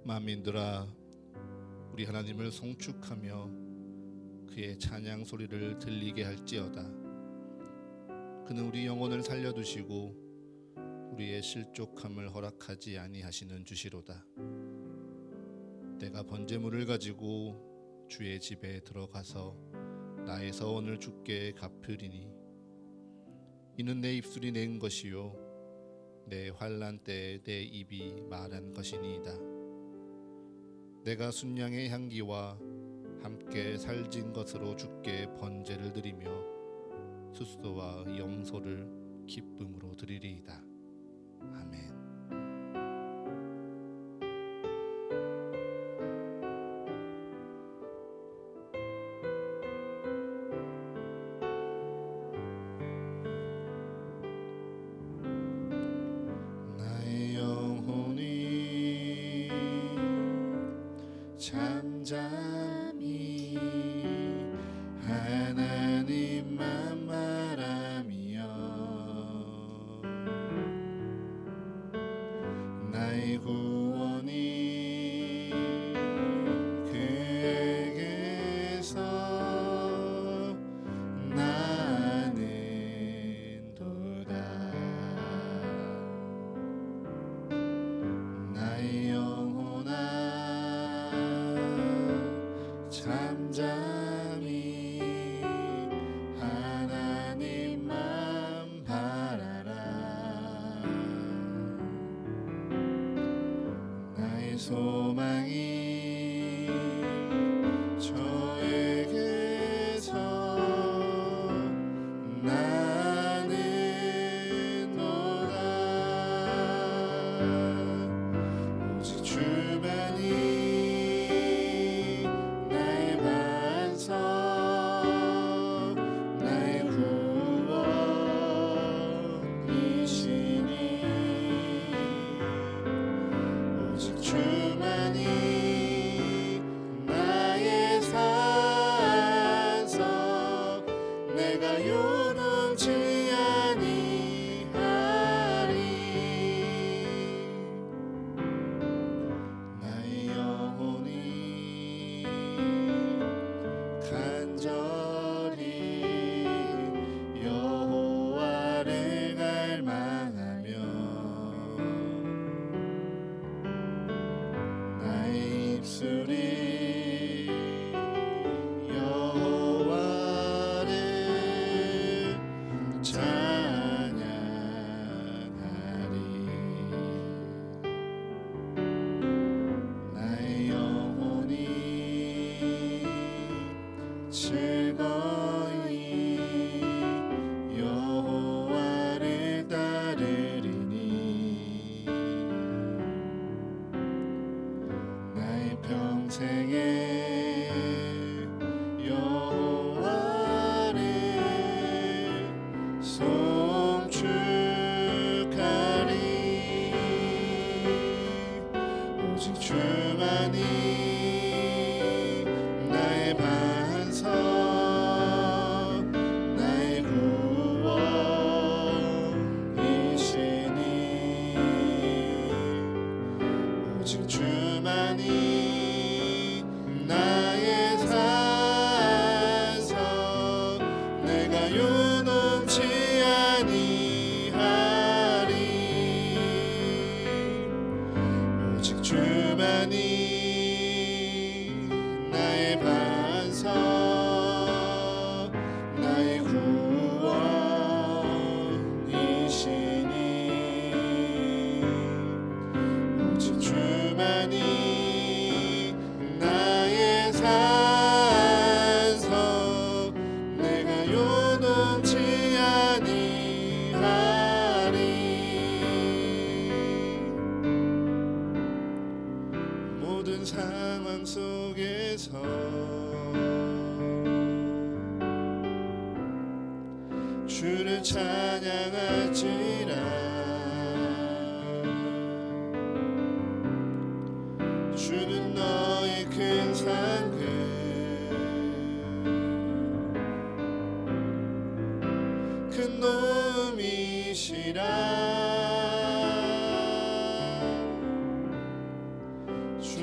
만민들아, 우리 하나님을 송축하며 그의 찬양 소리를 들리게 할지어다. 그는 우리 영혼을 살려두시고 우리의 실족함을 허락하지 아니하시는 주시로다. 내가 번제물을 가지고 주의 집에 들어가서 나의 서원을 주께 갚으리니 이는 내 입술이 낸 것이요 내 환난 때에 내 입이 말한 것이니이다. 내가 순양의 향기와 함께 살진 것으로 주께 번제를 드리며 수소와 염소를 기쁨으로 드리리이다. 아멘. 나의 영혼이 잠잠히 하나님만 바라며 나의 구원이 그에게서 나는도다. 나의 영혼아 잠잠히 하나님만 바라라. 나의 소망이 저에게서 나는도다. 오직 주만이 나의 반석 나의 구원이시니 오직 주만이 나의 산석 내가 요동치 아니하리. 나의 영혼이 간절히 여호와를 갈망하며 나의 입술이 여호와를 찬양하리. 나의 영혼이 즐거이 여호와를 따르리니 나의 평생에 여호와를 송축하리. 오직 주만이 나의 반석 나의 구원이시니 오직 주만이 나의 산석 내가 요동치 아니하리. 오직 주만이 나의 반석 나의 구원이시니 오직 주만이 나의 산석 내가 요동치 아니하리. 모든 상황 속에서 주를 찬양할지라. 주는 너의 큰 상급 큰 놈이시라. 주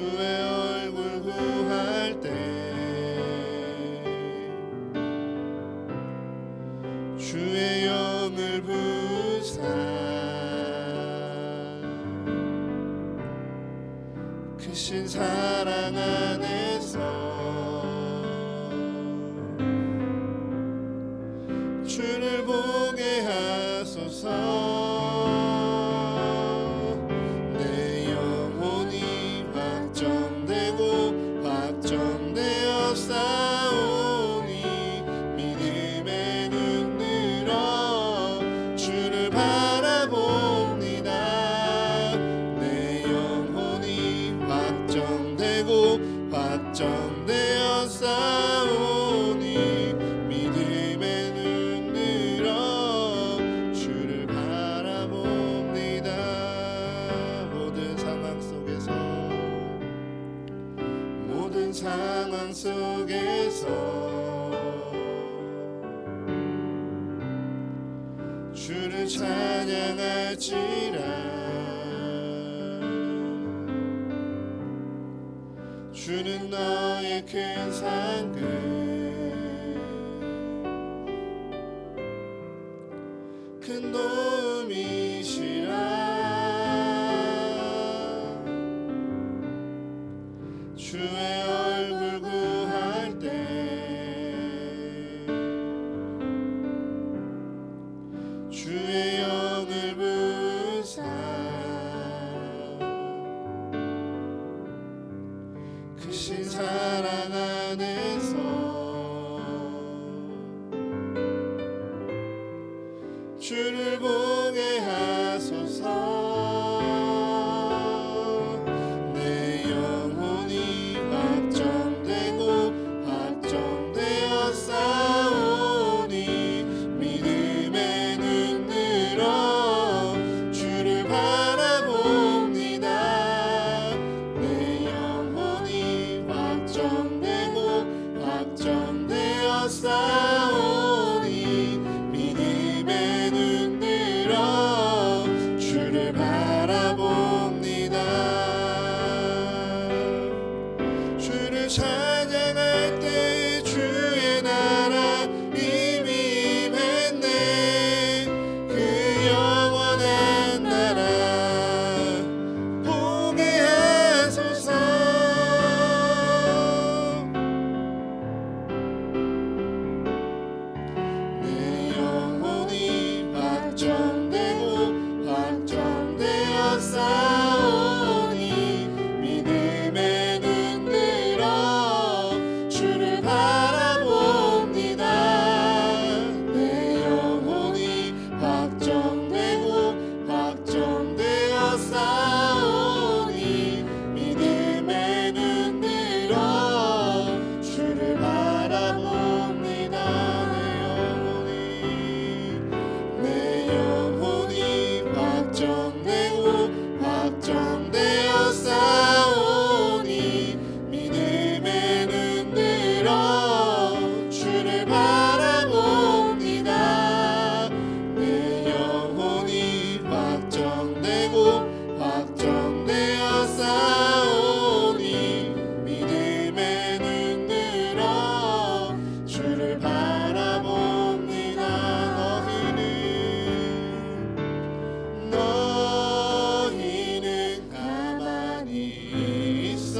주의 영을 부사 크신 사랑 안에서 주를 보게 하소서. 내 영혼이 확정되고 확정되어 싸우니 믿음의 눈 들어 주를 바라봅니다. 내 영혼이 확정되고 확정되어 싸우니 믿음의 눈 들어 주를 바라봅니다. 모든 상황 속에서 모든 상황 속에서 주를 찬양할지라. 주는 너의 큰 상급 큰 도움이시라. 주의 얼굴 구할 때 주의 영을 부사 크신 사랑 안에서 주를 보게 하소서. 내 영혼이 확정되고 확정되어 싸우니 믿음의 눈 들어 주를 바라봅니다. 내 영혼이 확정되고 확정되어 싸우니 믿음의 눈 들어 주를 바라봅니다. 주를 찬양할 때 주의 나라 이미 임했네. 그 영원한 나라 보게 하소서. 내 영혼이 확정되고 확정되어 싸우니 믿음의 눈 들어 주를 바라봅니다. 내 영혼이 확정되고 확정되어 싸우니 믿음의 눈 들어 주를 바라봅니다. 내 영혼이 확정되고 확정되어 싸우니 믿음의 눈 들어 주를 바라봅니다. 내 영혼이 확정되고 확정되어 싸우니 믿음의 눈 들어 주를 바라봅니다. 너희는 가만히 있어.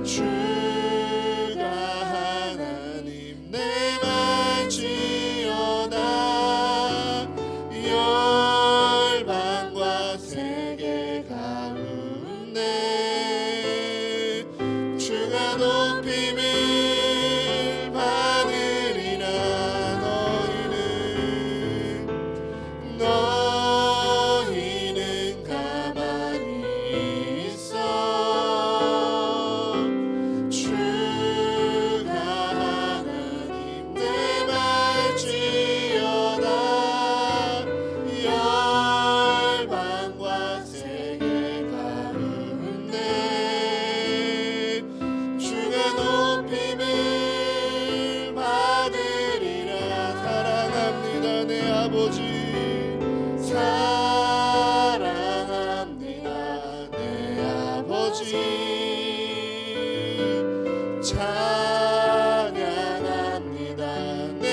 주가 하나님 내 말지어다. 열방과 세계 가운데 주가 높임을 받으리라. 너희는 가만히 있어. 주가 하나님 내 말지어다. 열방과 세계 가운데 주가 높임을 받으리라. 사랑합니다 내 아버지. 사랑합니다 내 아버지. 찬양합니다 내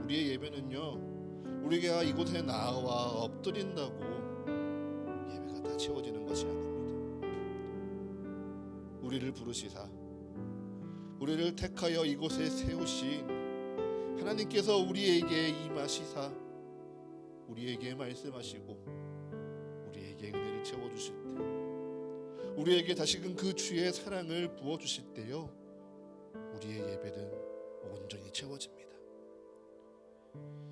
우리의 예배는요, 우리가 이곳에 나와 엎드린다고 예배가 다 채워지는 것이 아닙니다. 우리를 부르시사 우리를 택하여 이곳에 세우신 하나님께서 우리에게 임하시사 우리에게 말씀하시고 우리에게 은혜를 채워주실 때, 우리에게 다시금 그 주의 사랑을 부어주실 때요, 우리의 예배는 온전히 채워집니다.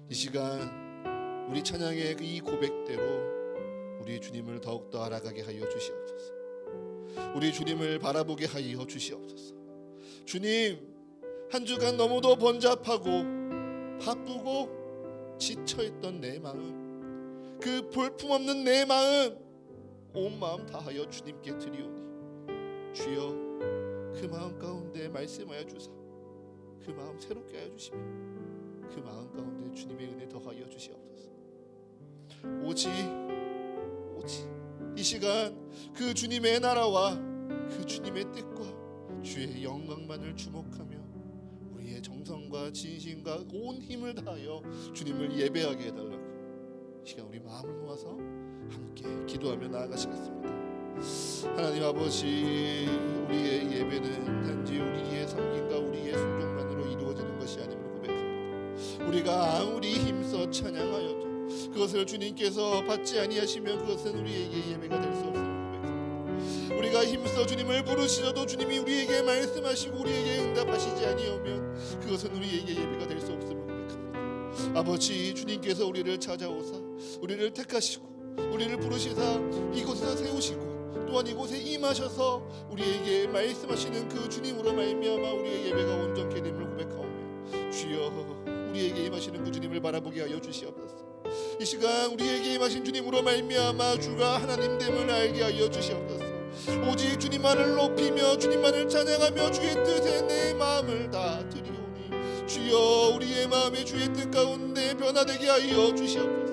이 시간 우리 찬양의 이 고백대로 우리 주님을 더욱더 알아가게 하여 주시옵소서. 우리 주님을 바라보게 하여 주시옵소서. 주님, 한 주간 너무도 번잡하고 바쁘고 지쳐있던 내 마음, 그 볼품없는 내 마음, 온 마음 다하여 주님께 드리오니 주여, 그 마음 가운데 말씀하여 주사 그 마음 새롭게 하여 주시며 그 마음 가운데 주님의 은혜 더하여 주시옵소서. 오직 이 시간 그 주님의 나라와 그 주님의 뜻과 주의 영광만을 주목하며 우리의 정성과 진심과 온 힘을 다하여 주님을 예배하게 해달라고 이 시간 우리 마음을 모아서 함께 기도하며 나아가시겠습니다. 하나님 아버지, 우리의 예배는 단지 우리의 섬김과 우리의 순종만으로 이루어지는 것이 아님을 고백합니다. 우리가 아무리 힘써 찬양하여도 그것을 주님께서 받지 아니하시면 그것은 우리에게 예배가 될 수 없음을 고백합니다. 우리가 힘써 주님을 부르시어도 주님이 우리에게 말씀하시고 우리에게 응답하시지 아니하면 그것은 우리에게 예배가 될 수 없음을 고백합니다. 아버지, 주님께서 우리를 찾아오사 우리를 택하시고 우리를 부르시사 이곳에서 세우시고 또한 이곳에 임하셔서 우리에게 말씀하시는 그 주님으로 말미암아 우리의 예배가 온전케 됨을 고백하오며 주여, 우리에게 임하시는 그 주님을 바라보게 하여 주시옵소서. 이 시간 우리에게 임하신 주님으로 말미암아 주가 하나님됨을 알게 하여 주시옵소서. 오직 주님만을 높이며 주님만을 찬양하며 주의 뜻에 내 마음을 다 드리오니 주여, 우리의 마음이 주의 뜻 가운데 변화되게 하여 주시옵소서.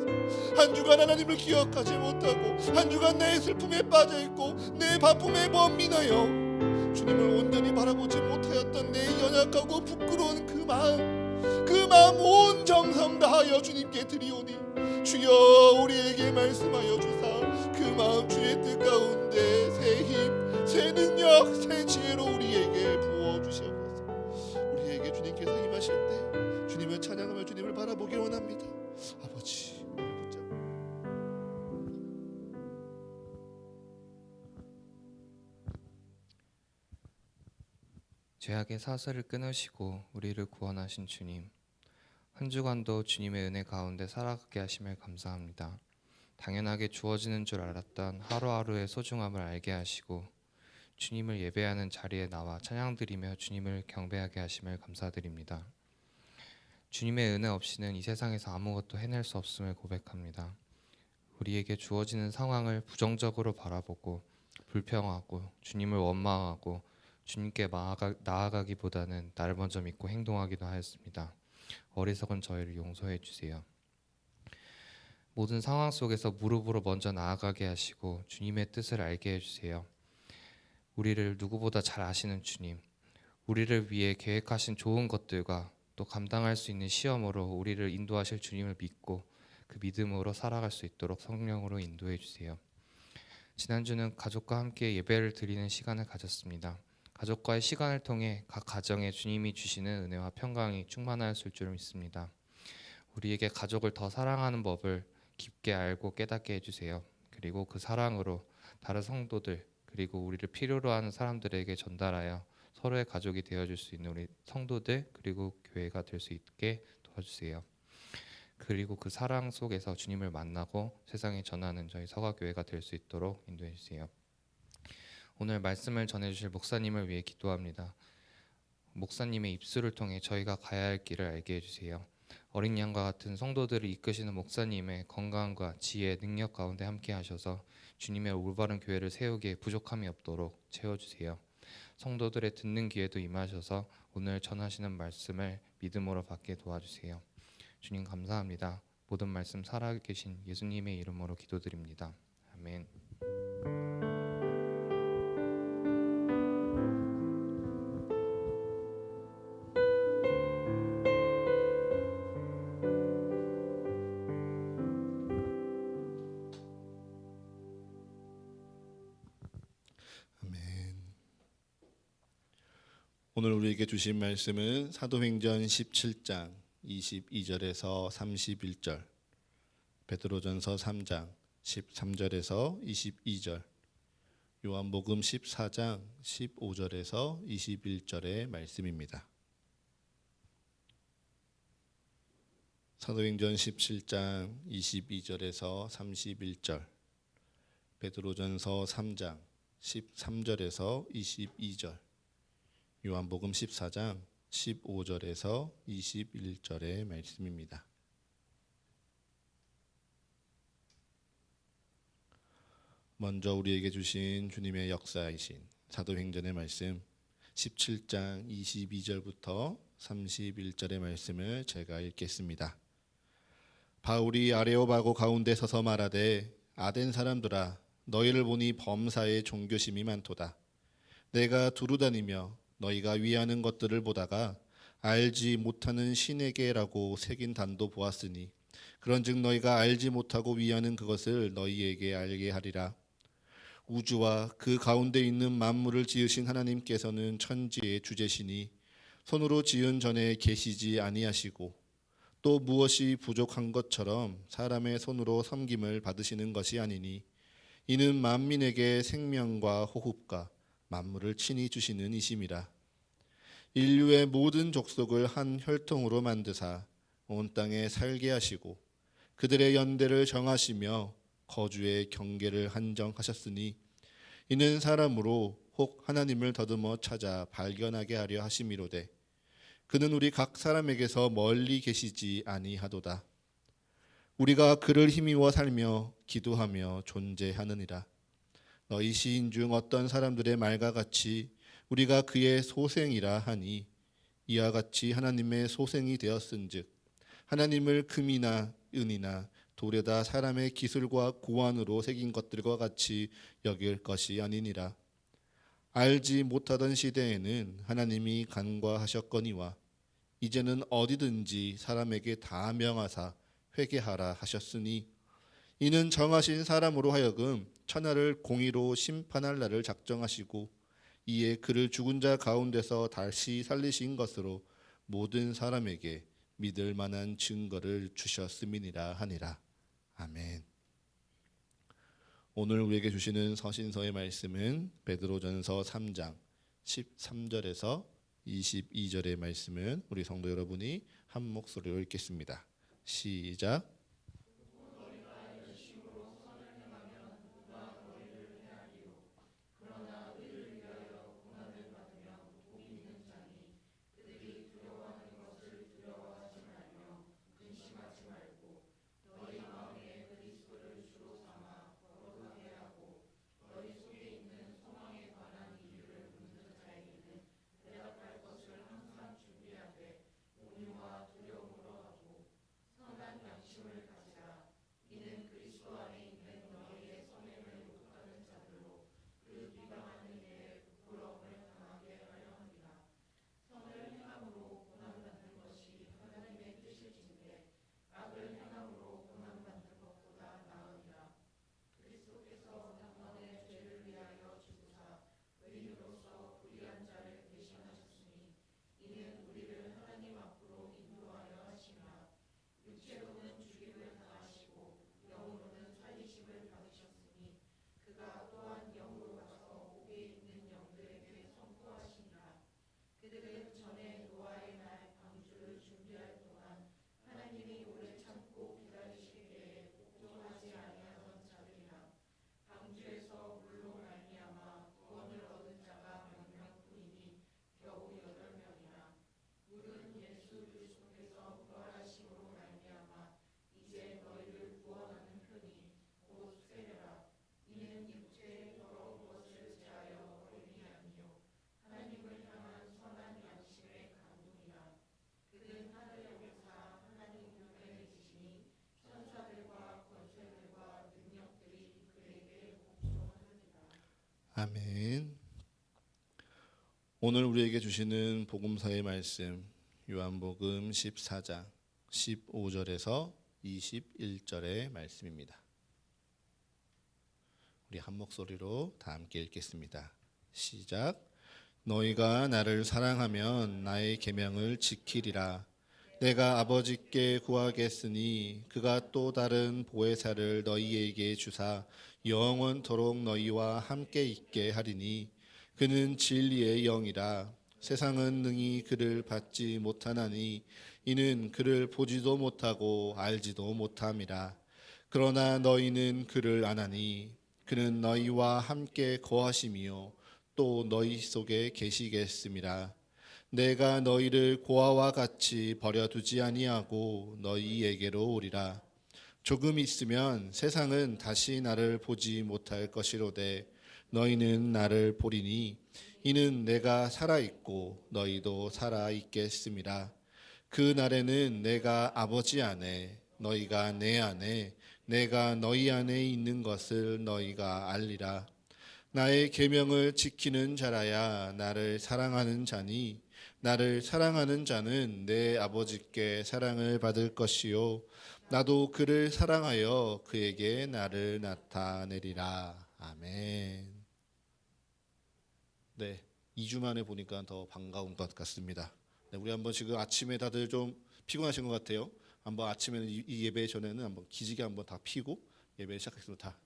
한 주간 하나님을 기억하지 못하고 한 주간 내 슬픔에 빠져있고 내 바쁨에 범민하여 주님을 온전히 바라보지 못하였던 내 연약하고 부끄러운 그 마음 온 정성 다하여 주님께 드리오니 주여, 우리에게 말씀하여 주사 그 마음 주의 뜻 가운데 새 힘, 새 능력, 새 지혜로 우리에게 부어주시옵소서. 우리에게 주님께서 임하실 때 주님을 찬양하며 주님을 바라보기 원합니다. 아버지, 우리를 붙잡고 죄악의 사슬을 끊으시고 우리를 구원하신 주님, 한 주간도 주님의 은혜 가운데 살아가게 하심을 감사합니다. 당연하게 주어지는 줄 알았던 하루하루의 소중함을 알게 하시고 주님을 예배하는 자리에 나와 찬양드리며 주님을 경배하게 하심을 감사드립니다. 주님의 은혜 없이는 이 세상에서 아무것도 해낼 수 없음을 고백합니다. 우리에게 주어지는 상황을 부정적으로 바라보고 불평하고 주님을 원망하고 주님께 나아가기보다는 나를 먼저 믿고 행동하기도 하였습니다. 어리석은 저희를 용서해 주세요. 모든 상황 속에서 무릎으로 먼저 나아가게 하시고 주님의 뜻을 알게 해주세요. 우리를 누구보다 잘 아시는 주님, 우리를 위해 계획하신 좋은 것들과 또 감당할 수 있는 시험으로 우리를 인도하실 주님을 믿고 그 믿음으로 살아갈 수 있도록 성령으로 인도해 주세요. 지난주는 가족과 함께 예배를 드리는 시간을 가졌습니다. 가족과의 시간을 통해 각 가정에 주님이 주시는 은혜와 평강이 충만하였을 줄 믿습니다. 우리에게 가족을 더 사랑하는 법을 깊게 알고 깨닫게 해주세요. 그리고 그 사랑으로 다른 성도들 그리고 우리를 필요로 하는 사람들에게 전달하여 서로의 가족이 되어줄 수 있는 우리 성도들 그리고 교회가 될 수 있게 도와주세요. 그리고 그 사랑 속에서 주님을 만나고 세상에 전하는 저희 서가교회가 될 수 있도록 인도해 주세요. 오늘 말씀을 전해주실 목사님을 위해 기도합니다. 목사님의 입술을 통해 저희가 가야 할 길을 알게 해주세요. 어린 양과 같은 성도들을 이끄시는 목사님의 건강과 지혜, 능력 가운데 함께 하셔서 주님의 올바른 교회를 세우기에 부족함이 없도록 채워주세요. 성도들의 듣는 기회도 임하셔서 오늘 전하시는 말씀을 믿음으로 받게 도와주세요. 주님 감사합니다. 모든 말씀 살아계신 예수님의 이름으로 기도드립니다. 아멘. 오늘 우리에게 주신 말씀은 사도행전 17장 22절에서 31절, 베드로전서 3장 13절에서 22절, 요한복음 14장 15절에서 21절의 말씀입니다. 사도행전 17장 22절에서 31절, 베드로전서 3장 13절에서 22절, 요한복음 14장 15절에서 21절의 말씀입니다. 먼저 우리에게 주신 주님의 역사이신 사도행전의 말씀 17장 22절부터 31절의 말씀을 제가 읽겠습니다. 바울이 아레오바고 가운데 서서 말하되 아덴 사람들아 너희를 보니 범사에 종교심이 많도다. 내가 두루 다니며 너희가 위하는 것들을 보다가 알지 못하는 신에게라고 새긴 단도 보았으니 그런즉 너희가 알지 못하고 위하는 그것을 너희에게 알게 하리라. 우주와 그 가운데 있는 만물을 지으신 하나님께서는 천지의 주제시니 손으로 지은 전에 계시지 아니하시고 또 무엇이 부족한 것처럼 사람의 손으로 섬김을 받으시는 것이 아니니 이는 만민에게 생명과 호흡과 만물을 친히 주시는 이심이라. 인류의 모든 족속을 한 혈통으로 만드사 온 땅에 살게 하시고 그들의 연대를 정하시며 거주의 경계를 한정하셨으니 이는 사람으로 혹 하나님을 더듬어 찾아 발견하게 하려 하심이로되 그는 우리 각 사람에게서 멀리 계시지 아니하도다. 우리가 그를 힘입어 살며 기도하며 존재하느니라. 너희 시인 중 어떤 사람들의 말과 같이 우리가 그의 소생이라 하니 이와 같이 하나님의 소생이 되었은즉 하나님을 금이나 은이나 돌에다 사람의 기술과 고안으로 새긴 것들과 같이 여길 것이 아니니라. 알지 못하던 시대에는 하나님이 간과하셨거니와 이제는 어디든지 사람에게 다 명하사 회개하라 하셨으니 이는 정하신 사람으로 하여금 천하를 공의로 심판할 날을 작정하시고 이에 그를 죽은 자 가운데서 다시 살리신 것으로 모든 사람에게 믿을 만한 증거를 주셨음이니라 하니라. 아멘. 오늘 우리에게 주시는 서신서의 말씀은 베드로전서 3장 13절에서 22절의 말씀은 우리 성도 여러분이 한 목소리로 읽겠습니다. 시작. 아멘. 오늘 우리에게 주시는 복음서의 말씀 요한복음 14장 15절에서 21절의 말씀입니다. 우리 한 목소리로 다 함께 읽겠습니다. 시작. 너희가 나를 사랑하면 나의 계명을 지키리라. 내가 아버지께 구하겠으니 그가 또 다른 보혜사를 너희에게 주사 영원토록 너희와 함께 있게 하리니 그는 진리의 영이라. 세상은 능히 그를 받지 못하나니 이는 그를 보지도 못하고 알지도 못함이라. 그러나 너희는 그를 아나니 그는 너희와 함께 거하심이요 또 너희 속에 계시겠음이라. 내가 너희를 고아와 같이 버려두지 아니하고 너희에게로 오리라. 조금 있으면 세상은 다시 나를 보지 못할 것이로되 너희는 나를 보리니 이는 내가 살아 있고 너희도 살아 있겠음이라. 그 날에는 내가 아버지 안에 너희가 내 안에 내가 너희 안에 있는 것을 너희가 알리라. 나의 계명을 지키는 자라야 나를 사랑하는 자니 나를 사랑하는 자는 내 아버지께 사랑을 받을 것이요 나도 그를 사랑하여 그에게 나를 나타내리라. 아멘. 네, 2주 만에 보니까 더 반가운 것 같습니다. 네, 우리 한번 지금 아침에 다들 좀 피곤하신 것 같아요. 한번 아침에는 이 예배 전에는 한번 기지개 한번 다 피고 예배 시작하겠습니다. 다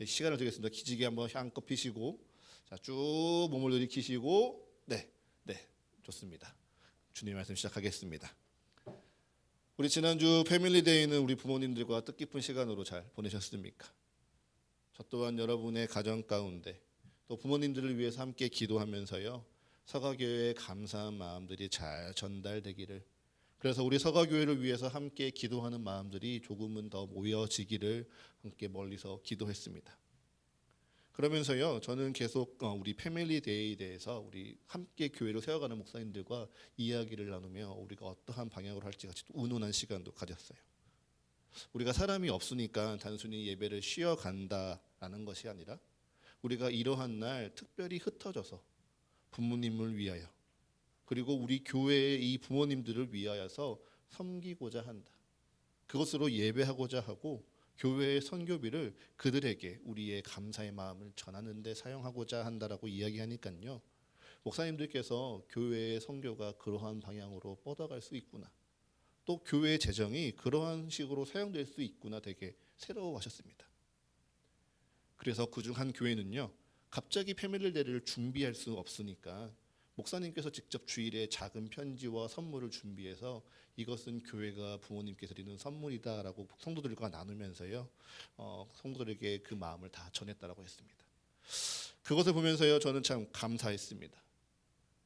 시간을 드리겠습니다. 기지개 한번 향껏 피시고 자, 쭉 몸을 들이키시고 네, 좋습니다. 주님 말씀 시작하겠습니다. 우리 지난주 패밀리데이는 우리 부모님들과 뜻깊은 시간으로 잘 보내셨습니까? 저 또한 여러분의 가정 가운데 또 부모님들을 위해서 함께 기도하면서요 서가교회의 감사한 마음들이 잘 전달되기를, 그래서 우리 서가교회를 위해서 함께 기도하는 마음들이 조금은 더 모여지기를 함께 멀리서 기도했습니다. 그러면서요 저는 계속 우리 패밀리데이에 대해서 우리 함께 교회를 세워가는 목사님들과 이야기를 나누며 우리가 어떠한 방향으로 할지 같이 운운한 시간도 가졌어요. 우리가 사람이 없으니까 단순히 예배를 쉬어간다라는 것이 아니라 우리가 이러한 날 특별히 흩어져서 부모님을 위하여 그리고 우리 교회의 이 부모님들을 위하여서 섬기고자 한다. 그것으로 예배하고자 하고 교회의 선교비를 그들에게 우리의 감사의 마음을 전하는 데 사용하고자 한다라고 이야기하니까요. 목사님들께서 교회의 선교가 그러한 방향으로 뻗어갈 수 있구나. 또 교회의 재정이 그러한 식으로 사용될 수 있구나 되게 새로워하셨습니다. 그래서 그중 한 교회는요. 갑자기 패밀리데이를 준비할 수 없으니까 목사님께서 직접 주일에 작은 편지와 선물을 준비해서 이것은 교회가 부모님께 드리는 선물이다라고 성도들과 나누면서요 성도들에게 그 마음을 다 전했다라고 했습니다. 그것을 보면서요 저는 참 감사했습니다.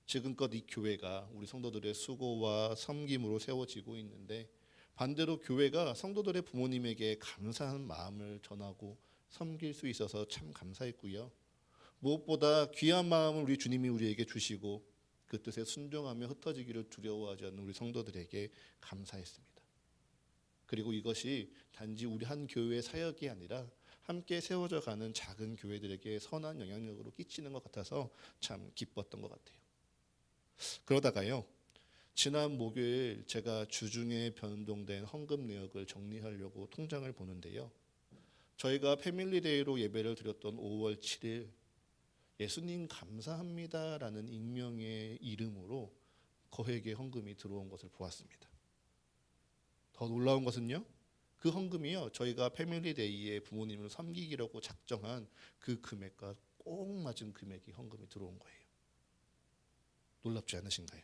지금껏 이 교회가 우리 성도들의 수고와 섬김으로 세워지고 있는데 반대로 교회가 성도들의 부모님에게 감사한 마음을 전하고 섬길 수 있어서 참 감사했고요. 무엇보다 귀한 마음을 우리 주님이 우리에게 주시고 그 뜻에 순종하며 흩어지기를 두려워하지 않는 우리 성도들에게 감사했습니다. 그리고 이것이 단지 우리 한 교회의 사역이 아니라 함께 세워져 가는 작은 교회들에게 선한 영향력으로 끼치는 것 같아서 참 기뻤던 것 같아요. 그러다가요 지난 목요일 제가 주중에 변동된 헌금 내역을 정리하려고 통장을 보는데요 저희가 패밀리데이로 예배를 드렸던 5월 7일 예수님 감사합니다라는 익명의 이름으로 거액의 헌금이 들어온 것을 보았습니다. 더 놀라운 것은요. 그 헌금이요. 저희가 패밀리데이에 부모님을 섬기기라고 작정한 그 금액과 꼭 맞은 금액이 헌금이 들어온 거예요. 놀랍지 않으신가요?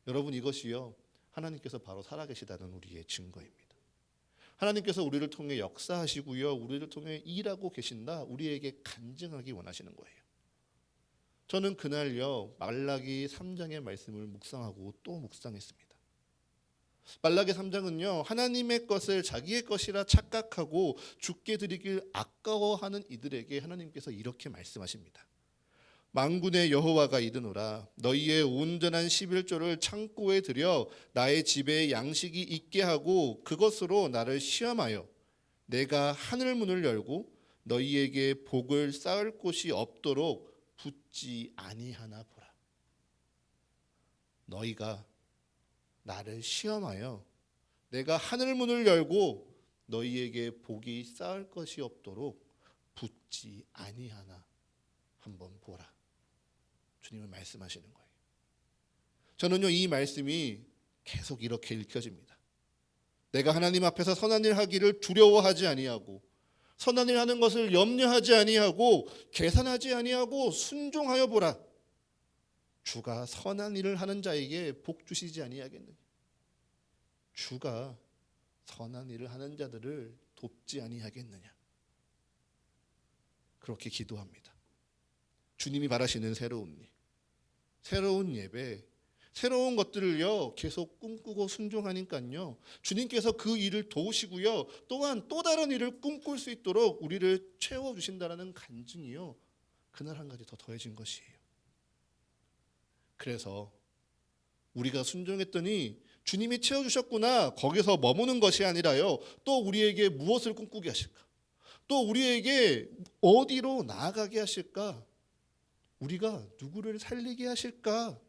여러분 이것이요. 하나님께서 바로 살아계시다는 우리의 증거입니다. 하나님께서 우리를 통해 역사하시고요. 우리를 통해 일하고 계신다. 우리에게 간증하기 원하시는 거예요. 저는 그날요. 말라기 3장의 말씀을 묵상하고 또 묵상했습니다. 말라기 3장은요. 하나님의 것을 자기의 것이라 착각하고 주께 드리길 아까워하는 이들에게 하나님께서 이렇게 말씀하십니다. 만군의 여호와가 이르노라 너희의 온전한 11조를 창고에 들여 나의 집에 양식이 있게 하고 그것으로 나를 시험하여 내가 하늘 문을 열고 너희에게 복을 쌓을 곳이 없도록 붙지 아니하나 보라. 너희가 나를 시험하여 내가 하늘 문을 열고 너희에게 복이 쌓을 것이 없도록 붙지 아니하나 한번 보라. 주님은 말씀하시는 거예요. 저는요, 이 말씀이 계속 이렇게 읽혀집니다. 내가 하나님 앞에서 선한 일 하기를 두려워하지 아니하고 선한 일 하는 것을 염려하지 아니하고 계산하지 아니하고 순종하여 보라. 주가 선한 일을 하는 자에게 복 주시지 아니하겠느냐. 주가 선한 일을 하는 자들을 돕지 아니하겠느냐. 그렇게 기도합니다. 주님이 바라시는 새로운 일, 새로운 예배, 새로운 것들을요 계속 꿈꾸고 순종하니까요 주님께서 그 일을 도우시고요 또한 또 다른 일을 꿈꿀 수 있도록 우리를 채워주신다는 간증이요 그날 한 가지 더 더해진 것이에요. 그래서 우리가 순종했더니 주님이 채워주셨구나, 거기서 머무는 것이 아니라요 또 우리에게 무엇을 꿈꾸게 하실까, 또 우리에게 어디로 나아가게 하실까, 우리가 누구를 살리게 하실까,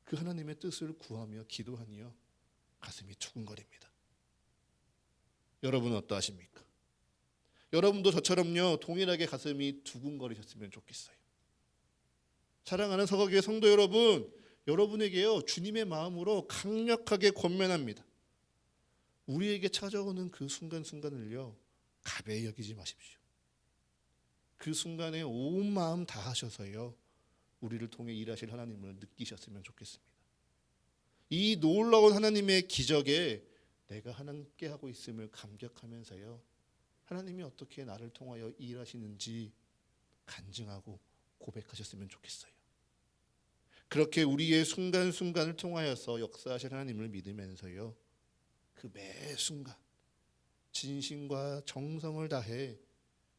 그 하나님의 뜻을 구하며 기도하니요 가슴이 두근거립니다. 여러분은 어떠하십니까? 여러분도 저처럼요 동일하게 가슴이 두근거리셨으면 좋겠어요. 사랑하는 서거교회 성도 여러분, 여러분에게요 주님의 마음으로 강력하게 권면합니다. 우리에게 찾아오는 그 순간순간을요 가벼이 여기지 마십시오. 그 순간에 온 마음 다하셔서요 우리를 통해 일하실 하나님을 느끼셨으면 좋겠습니다. 이 놀라운 하나님의 기적에 내가 함께 하고 있음을 감격하면서요 하나님이 어떻게 나를 통하여 일하시는지 간증하고 고백하셨으면 좋겠어요. 그렇게 우리의 순간순간을 통하여서 역사하실 하나님을 믿으면서요 그 매 순간 진심과 정성을 다해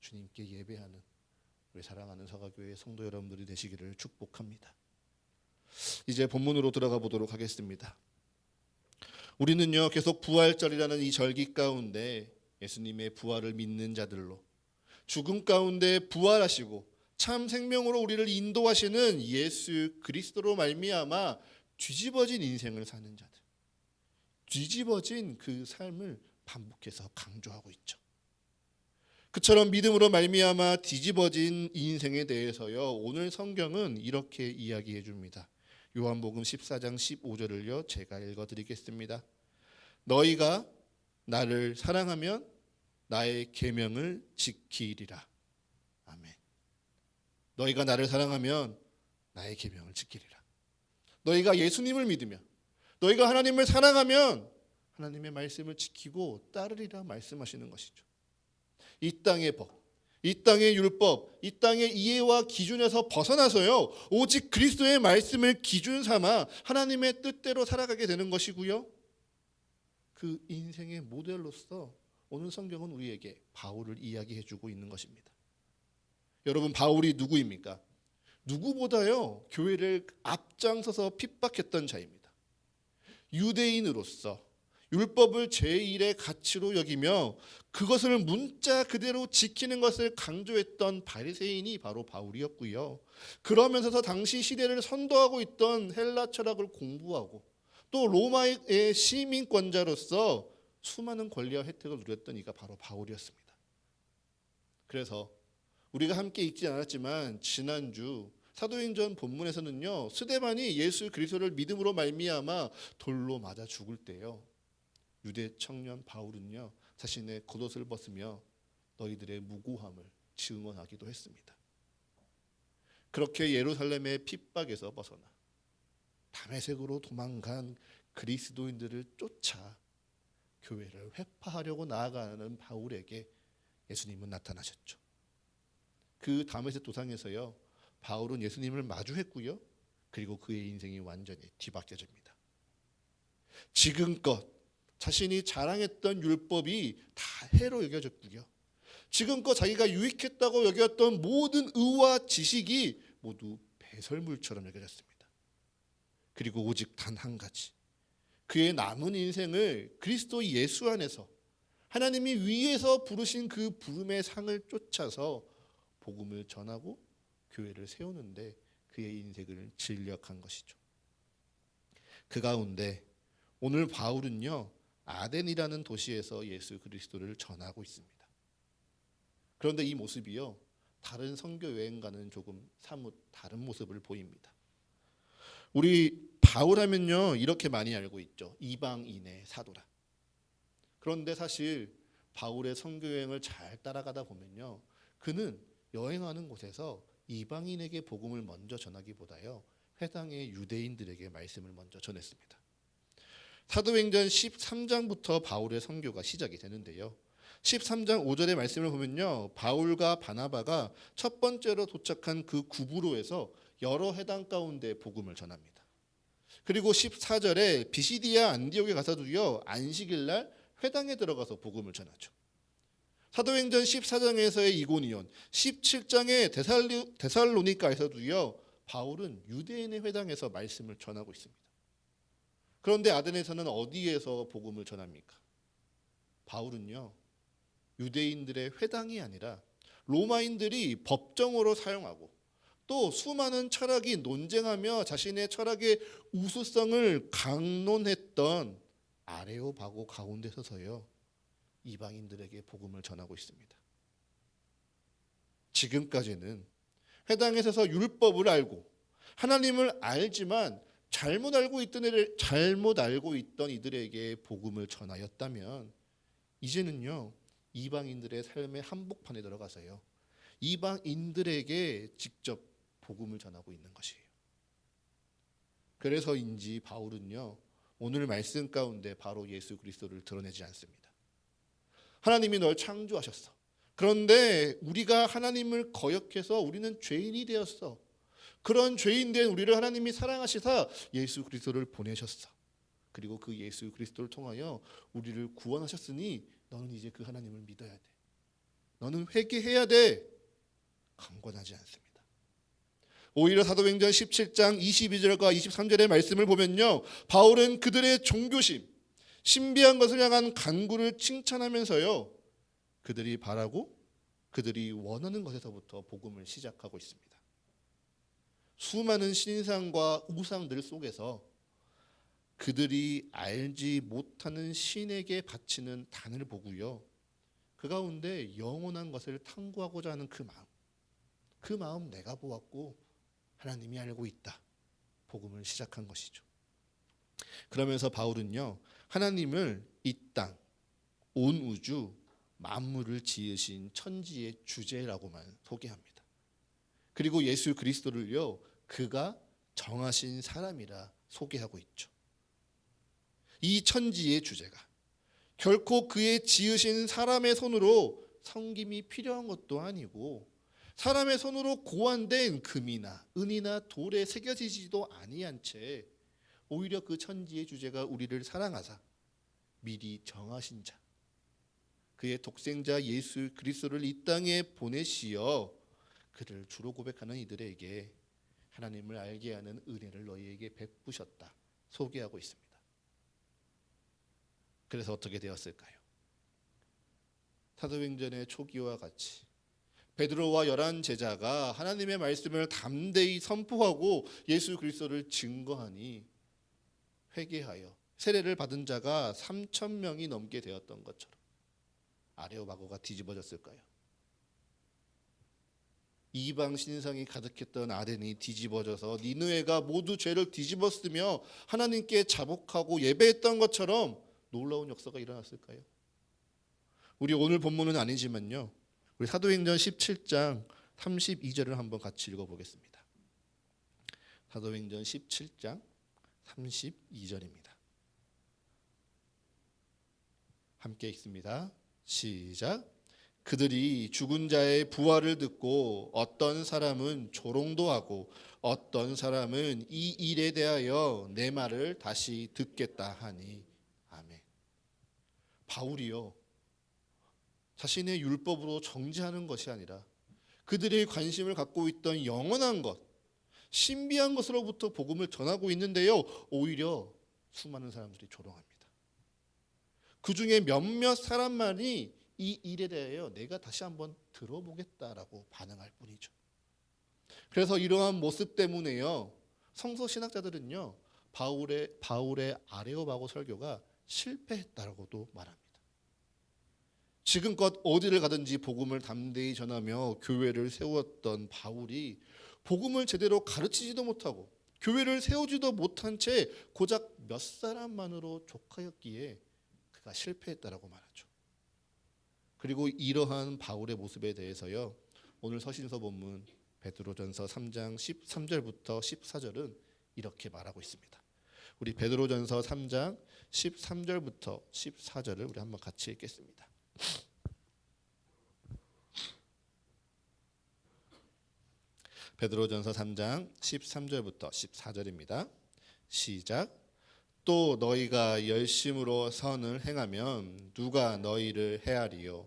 주님께 예배하는 우리 사랑하는 서가교회 성도 여러분들이 되시기를 축복합니다. 이제 본문으로 들어가 보도록 하겠습니다. 우리는요 계속 부활절이라는 이 절기 가운데 예수님의 부활을 믿는 자들로 죽음 가운데 부활하시고 참 생명으로 우리를 인도하시는 예수 그리스도로 말미암아 뒤집어진 인생을 사는 자들, 뒤집어진 그 삶을 반복해서 강조하고 있죠. 그처럼 믿음으로 말미암아 뒤집어진 인생에 대해서요 오늘 성경은 이렇게 이야기해 줍니다. 요한복음 14장 15절을요 제가 읽어드리겠습니다. 너희가 나를 사랑하면 나의 계명을 지키리라. 아멘. 너희가 나를 사랑하면 나의 계명을 지키리라. 너희가 예수님을 믿으면, 너희가 하나님을 사랑하면 하나님의 말씀을 지키고 따르리라 말씀하시는 것이죠. 이 땅의 법, 이 땅의 율법, 이 땅의 이해와 기준에서 벗어나서요 오직 그리스도의 말씀을 기준 삼아 하나님의 뜻대로 살아가게 되는 것이고요 그 인생의 모델로서 오늘 성경은 우리에게 바울을 이야기해주고 있는 것입니다. 여러분, 바울이 누구입니까? 누구보다요 교회를 앞장서서 핍박했던 자입니다. 유대인으로서 율법을 제1의 가치로 여기며 그것을 문자 그대로 지키는 것을 강조했던 바리새인이 바로 바울이었고요. 그러면서 당시 시대를 선도하고 있던 헬라 철학을 공부하고 또 로마의 시민권자로서 수많은 권리와 혜택을 누렸던 이가 바로 바울이었습니다. 그래서 우리가 함께 읽지 않았지만 지난주 사도행전 본문에서는요 스데반이 예수 그리스도를 믿음으로 말미암아 돌로 맞아 죽을 때요 유대 청년 바울은요 자신의 겉옷을 벗으며 너희들의 무고함을 증언하기도 했습니다. 그렇게 예루살렘의 핍박에서 벗어나 다메섹으로 도망간 그리스도인들을 쫓아 교회를 회파하려고 나아가는 바울에게 예수님은 나타나셨죠. 그 다메섹 도상에서요 바울은 예수님을 마주했고요 그리고 그의 인생이 완전히 뒤바뀌어집니다. 지금껏 자신이 자랑했던 율법이 다 해로 여겨졌고요 지금껏 자기가 유익했다고 여겼던 모든 의와 지식이 모두 배설물처럼 여겨졌습니다. 그리고 오직 단 한 가지, 그의 남은 인생을 그리스도 예수 안에서 하나님이 위에서 부르신 그 부름의 상을 쫓아서 복음을 전하고 교회를 세우는데 그의 인생을 진력한 것이죠. 그 가운데 오늘 바울은요 아덴이라는 도시에서 예수 그리스도를 전하고 있습니다. 그런데 이 모습이요 다른 선교 여행과는 조금 사뭇 다른 모습을 보입니다. 우리 바울 하면요 이렇게 많이 알고 있죠. 이방인의 사도라. 그런데 사실 바울의 선교 여행을 잘 따라가다 보면요, 그는 여행하는 곳에서 이방인에게 복음을 먼저 전하기보다요 회당의 유대인들에게 말씀을 먼저 전했습니다. 사도행전 13장부터 바울의 선교가 시작이 되는데요. 13장 5절의 말씀을 보면요, 바울과 바나바가 첫 번째로 도착한 그 구브로에서 여러 회당 가운데 복음을 전합니다. 그리고 14절에 비시디아 안디옥에 가서도요 안식일 날 회당에 들어가서 복음을 전하죠. 사도행전 14장에서의 이고니온, 17장의 데살로니가에서도요 바울은 유대인의 회당에서 말씀을 전하고 있습니다. 그런데 아덴에서는 어디에서 복음을 전합니까? 바울은요 유대인들의 회당이 아니라 로마인들이 법정으로 사용하고 또 수많은 철학이 논쟁하며 자신의 철학의 우수성을 강론했던 아레오바고 가운데 서서요 이방인들에게 복음을 전하고 있습니다. 지금까지는 회당에 서서 율법을 알고 하나님을 알지만 잘못 알고 있던 이들에게 복음을 전하였다면, 이제는요 이방인들의 삶의 한복판에 들어가서요 이방인들에게 직접 복음을 전하고 있는 것이에요. 그래서인지 바울은요 오늘 말씀 가운데 바로 예수 그리스도를 드러내지 않습니다. 하나님이 널 창조하셨어. 그런데 우리가 하나님을 거역해서 우리는 죄인이 되었어. 그런 죄인 된 우리를 하나님이 사랑하시사 예수 그리스도를 보내셨어. 그리고 그 예수 그리스도를 통하여 우리를 구원하셨으니 너는 이제 그 하나님을 믿어야 돼. 너는 회개해야 돼. 강권하지 않습니다. 오히려 사도행전 17장 22절과 23절의 말씀을 보면요, 바울은 그들의 종교심, 신비한 것을 향한 간구를 칭찬하면서요 그들이 바라고 그들이 원하는 것에서부터 복음을 시작하고 있습니다. 수많은 신상과 우상들 속에서 그들이 알지 못하는 신에게 바치는 단을 보고요, 그 가운데 영원한 것을 탐구하고자 하는 그 마음 내가 보았고 하나님이 알고 있다. 복음을 시작한 것이죠. 그러면서 바울은요 하나님을 이 땅, 온 우주, 만물을 지으신 천지의 주제라고만 소개합니다. 그리고 예수 그리스도를요 그가 정하신 사람이라 소개하고 있죠. 이 천지의 주제가 결코 그의 지으신 사람의 손으로 섬김이 필요한 것도 아니고 사람의 손으로 고안된 금이나 은이나 돌에 새겨지지도 아니한 채 오히려 그 천지의 주제가 우리를 사랑하사 미리 정하신 자, 그의 독생자 예수 그리스도를 이 땅에 보내시어 그를 주로 고백하는 이들에게 하나님을 알게 하는 은혜를 너희에게 베푸셨다 소개하고 있습니다. 그래서 어떻게 되었을까요? 사도행전의 초기와 같이 베드로와 11 제자가 하나님의 말씀을 담대히 선포하고 예수 그리스도를 증거하니 회개하여 세례를 받은 자가 3,000명이 넘게 되었던 것처럼 아레오바고가 뒤집어졌을까요? 이방 신상이 가득했던 아덴이 뒤집어져서 니느웨가 모두 죄를 뒤집었으며 하나님께 자복하고 예배했던 것처럼 놀라운 역사가 일어났을까요? 우리 오늘 본문은 아니지만요, 우리 사도행전 17장 32절을 한번 같이 읽어보겠습니다. 사도행전 17장 32절입니다. 함께 읽습니다. 시작. 그들이 죽은 자의 부활을 듣고 어떤 사람은 조롱도 하고 어떤 사람은 이 일에 대하여 내 말을 다시 듣겠다 하니. 아멘. 바울이요 자신의 율법으로 정죄하는 것이 아니라 그들의 관심을 갖고 있던 영원한 것, 신비한 것으로부터 복음을 전하고 있는데요, 오히려 수많은 사람들이 조롱합니다. 그 중에 몇몇 사람만이 이 일에 대하여 내가 다시 한번 들어보겠다라고 반응할 뿐이죠. 그래서 이러한 모습 때문에요 성서 신학자들은요 바울의 아레오바고 설교가 실패했다라고도 말합니다. 지금껏 어디를 가든지 복음을 담대히 전하며 교회를 세웠던 바울이 복음을 제대로 가르치지도 못하고 교회를 세우지도 못한 채 고작 몇 사람만으로 족하였기에 그가 실패했다라고 말하죠. 그리고 이러한 바울의 모습에 대해서요, 오늘 서신서 본문 베드로전서 3장 13절부터 14절은 이렇게 말하고 있습니다. 우리 베드로전서 3장 13절부터 14절을 우리 한번 같이 읽겠습니다. 베드로전서 3장 13절부터 14절입니다. 시작. 또 너희가 열심으로 선을 행하면 누가 너희를 해하리요.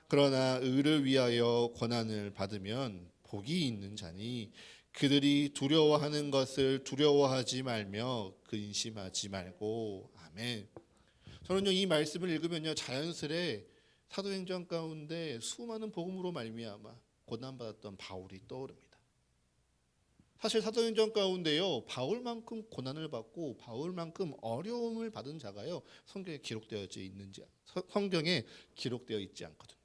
그러나 의를 위하여 고난을 받으면 복이 있는 자니 그들이 두려워하는 것을 두려워하지 말며 근심하지 말고. 아멘. 저는요, 이 말씀을 읽으면요, 자연스레 사도행전 가운데 수많은 복음으로 말미암아 고난받았던 바울이 떠오릅니다. 사실 사도행전 가운데요, 바울만큼 고난을 받고 바울만큼 어려움을 받은 자가요, 성경에 기록되어 있지 않거든요.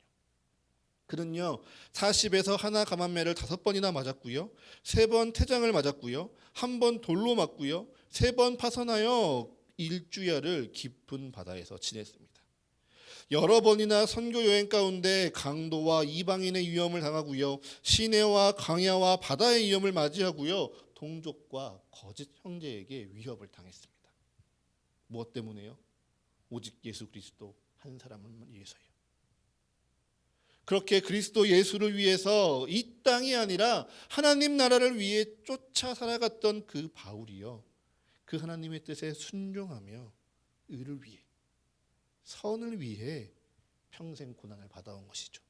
그는요, 40에서 하나 감한매를 5번이나 맞았고요, 3번 태장을 맞았고요, 1번 돌로 맞고요, 3번 파선하여 일주야를 깊은 바다에서 지냈습니다. 여러 번이나 선교 여행 가운데 강도와 이방인의 위험을 당하고요, 시내와 강야와 바다의 위험을 맞이하고요, 동족과 거짓 형제에게 위협을 당했습니다. 무엇 때문에요? 오직 예수 그리스도 한 사람을 위해서요. 그렇게 그리스도 예수를 위해서 이 땅이 아니라 하나님 나라를 위해 쫓아 살아갔던 그 바울이요, 그 하나님의 뜻에 순종하며 의를 위해, 선을 위해 평생 고난을 받아온 것이죠.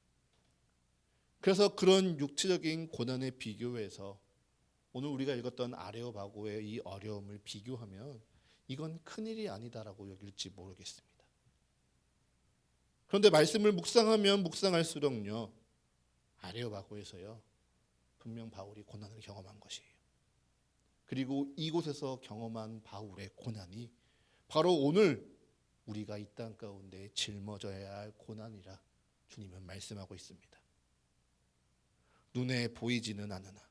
그래서 그런 육체적인 고난에 비교해서 오늘 우리가 읽었던 아레오바고의 이 어려움을 비교하면 이건 큰일이 아니다라고 여길지 모르겠습니다. 그런데 말씀을 묵상하면 묵상할수록요, 아레오바고에서요, 분명 바울이 고난을 경험한 것이에요. 그리고 이곳에서 경험한 바울의 고난이 바로 오늘 우리가 이 땅 가운데 짊어져야 할 고난이라 주님은 말씀하고 있습니다. 눈에 보이지는 않으나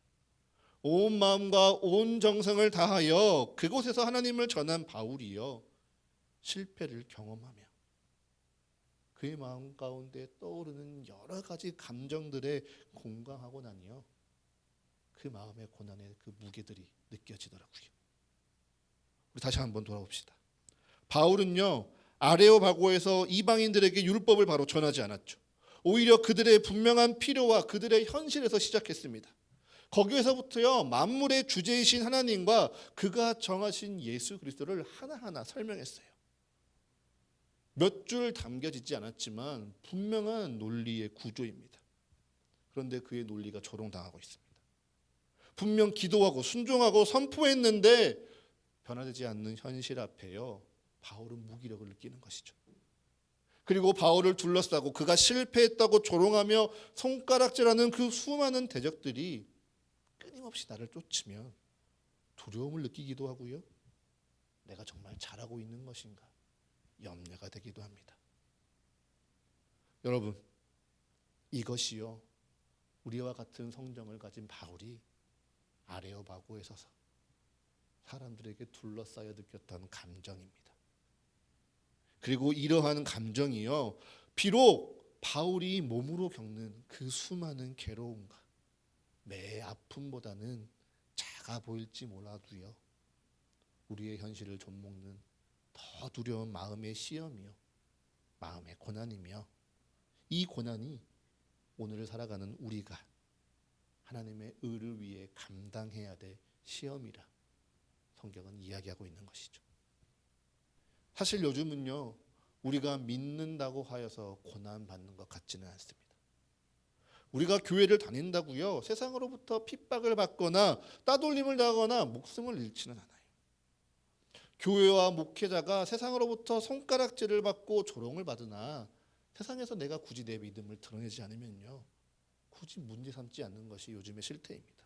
온 마음과 온 정성을 다하여 그곳에서 하나님을 전한 바울이요, 실패를 경험하며 그의 마음 가운데 떠오르는 여러 가지 감정들에 공감하고 나니요, 그 마음의 고난의 그 무게들이 느껴지더라고요. 우리 다시 한번 돌아봅시다. 바울은요, 아레오바고에서 이방인들에게 율법을 바로 전하지 않았죠. 오히려 그들의 분명한 필요와 그들의 현실에서 시작했습니다. 거기에서부터요, 만물의 주제이신 하나님과 그가 정하신 예수 그리스도를 하나하나 설명했어요. 몇 줄 담겨지지 않았지만 분명한 논리의 구조입니다. 그런데 그의 논리가 조롱당하고 있습니다. 분명 기도하고 순종하고 선포했는데 변화되지 않는 현실 앞에요, 바울은 무기력을 느끼는 것이죠. 그리고 바울을 둘러싸고 그가 실패했다고 조롱하며 손가락질하는 그 수많은 대적들이 끊임없이 나를 쫓으면 두려움을 느끼기도 하고요, 내가 정말 잘하고 있는 것인가 염려가 되기도 합니다. 여러분, 이것이요, 우리와 같은 성정을 가진 바울이 아레오바고에 서서 사람들에게 둘러싸여 느꼈던 감정입니다. 그리고 이러한 감정이요, 비록 바울이 몸으로 겪는 그 수많은 괴로움과 매의 아픔보다는 작아 보일지 몰라도요, 우리의 현실을 좀먹는 더 두려운 마음의 시험이요, 마음의 고난이며, 이 고난이 오늘을 살아가는 우리가 하나님의 의를 위해 감당해야 될 시험이라 성경은 이야기하고 있는 것이죠. 사실 요즘은요, 우리가 믿는다고 하여서 고난받는 것 같지는 않습니다. 우리가 교회를 다닌다고요, 세상으로부터 핍박을 받거나 따돌림을 당하거나 목숨을 잃지는 않아요. 교회와 목회자가 세상으로부터 손가락질을 받고 조롱을 받으나 세상에서 내가 굳이 내 믿음을 드러내지 않으면요, 굳이 문제 삼지 않는 것이 요즘의 실태입니다.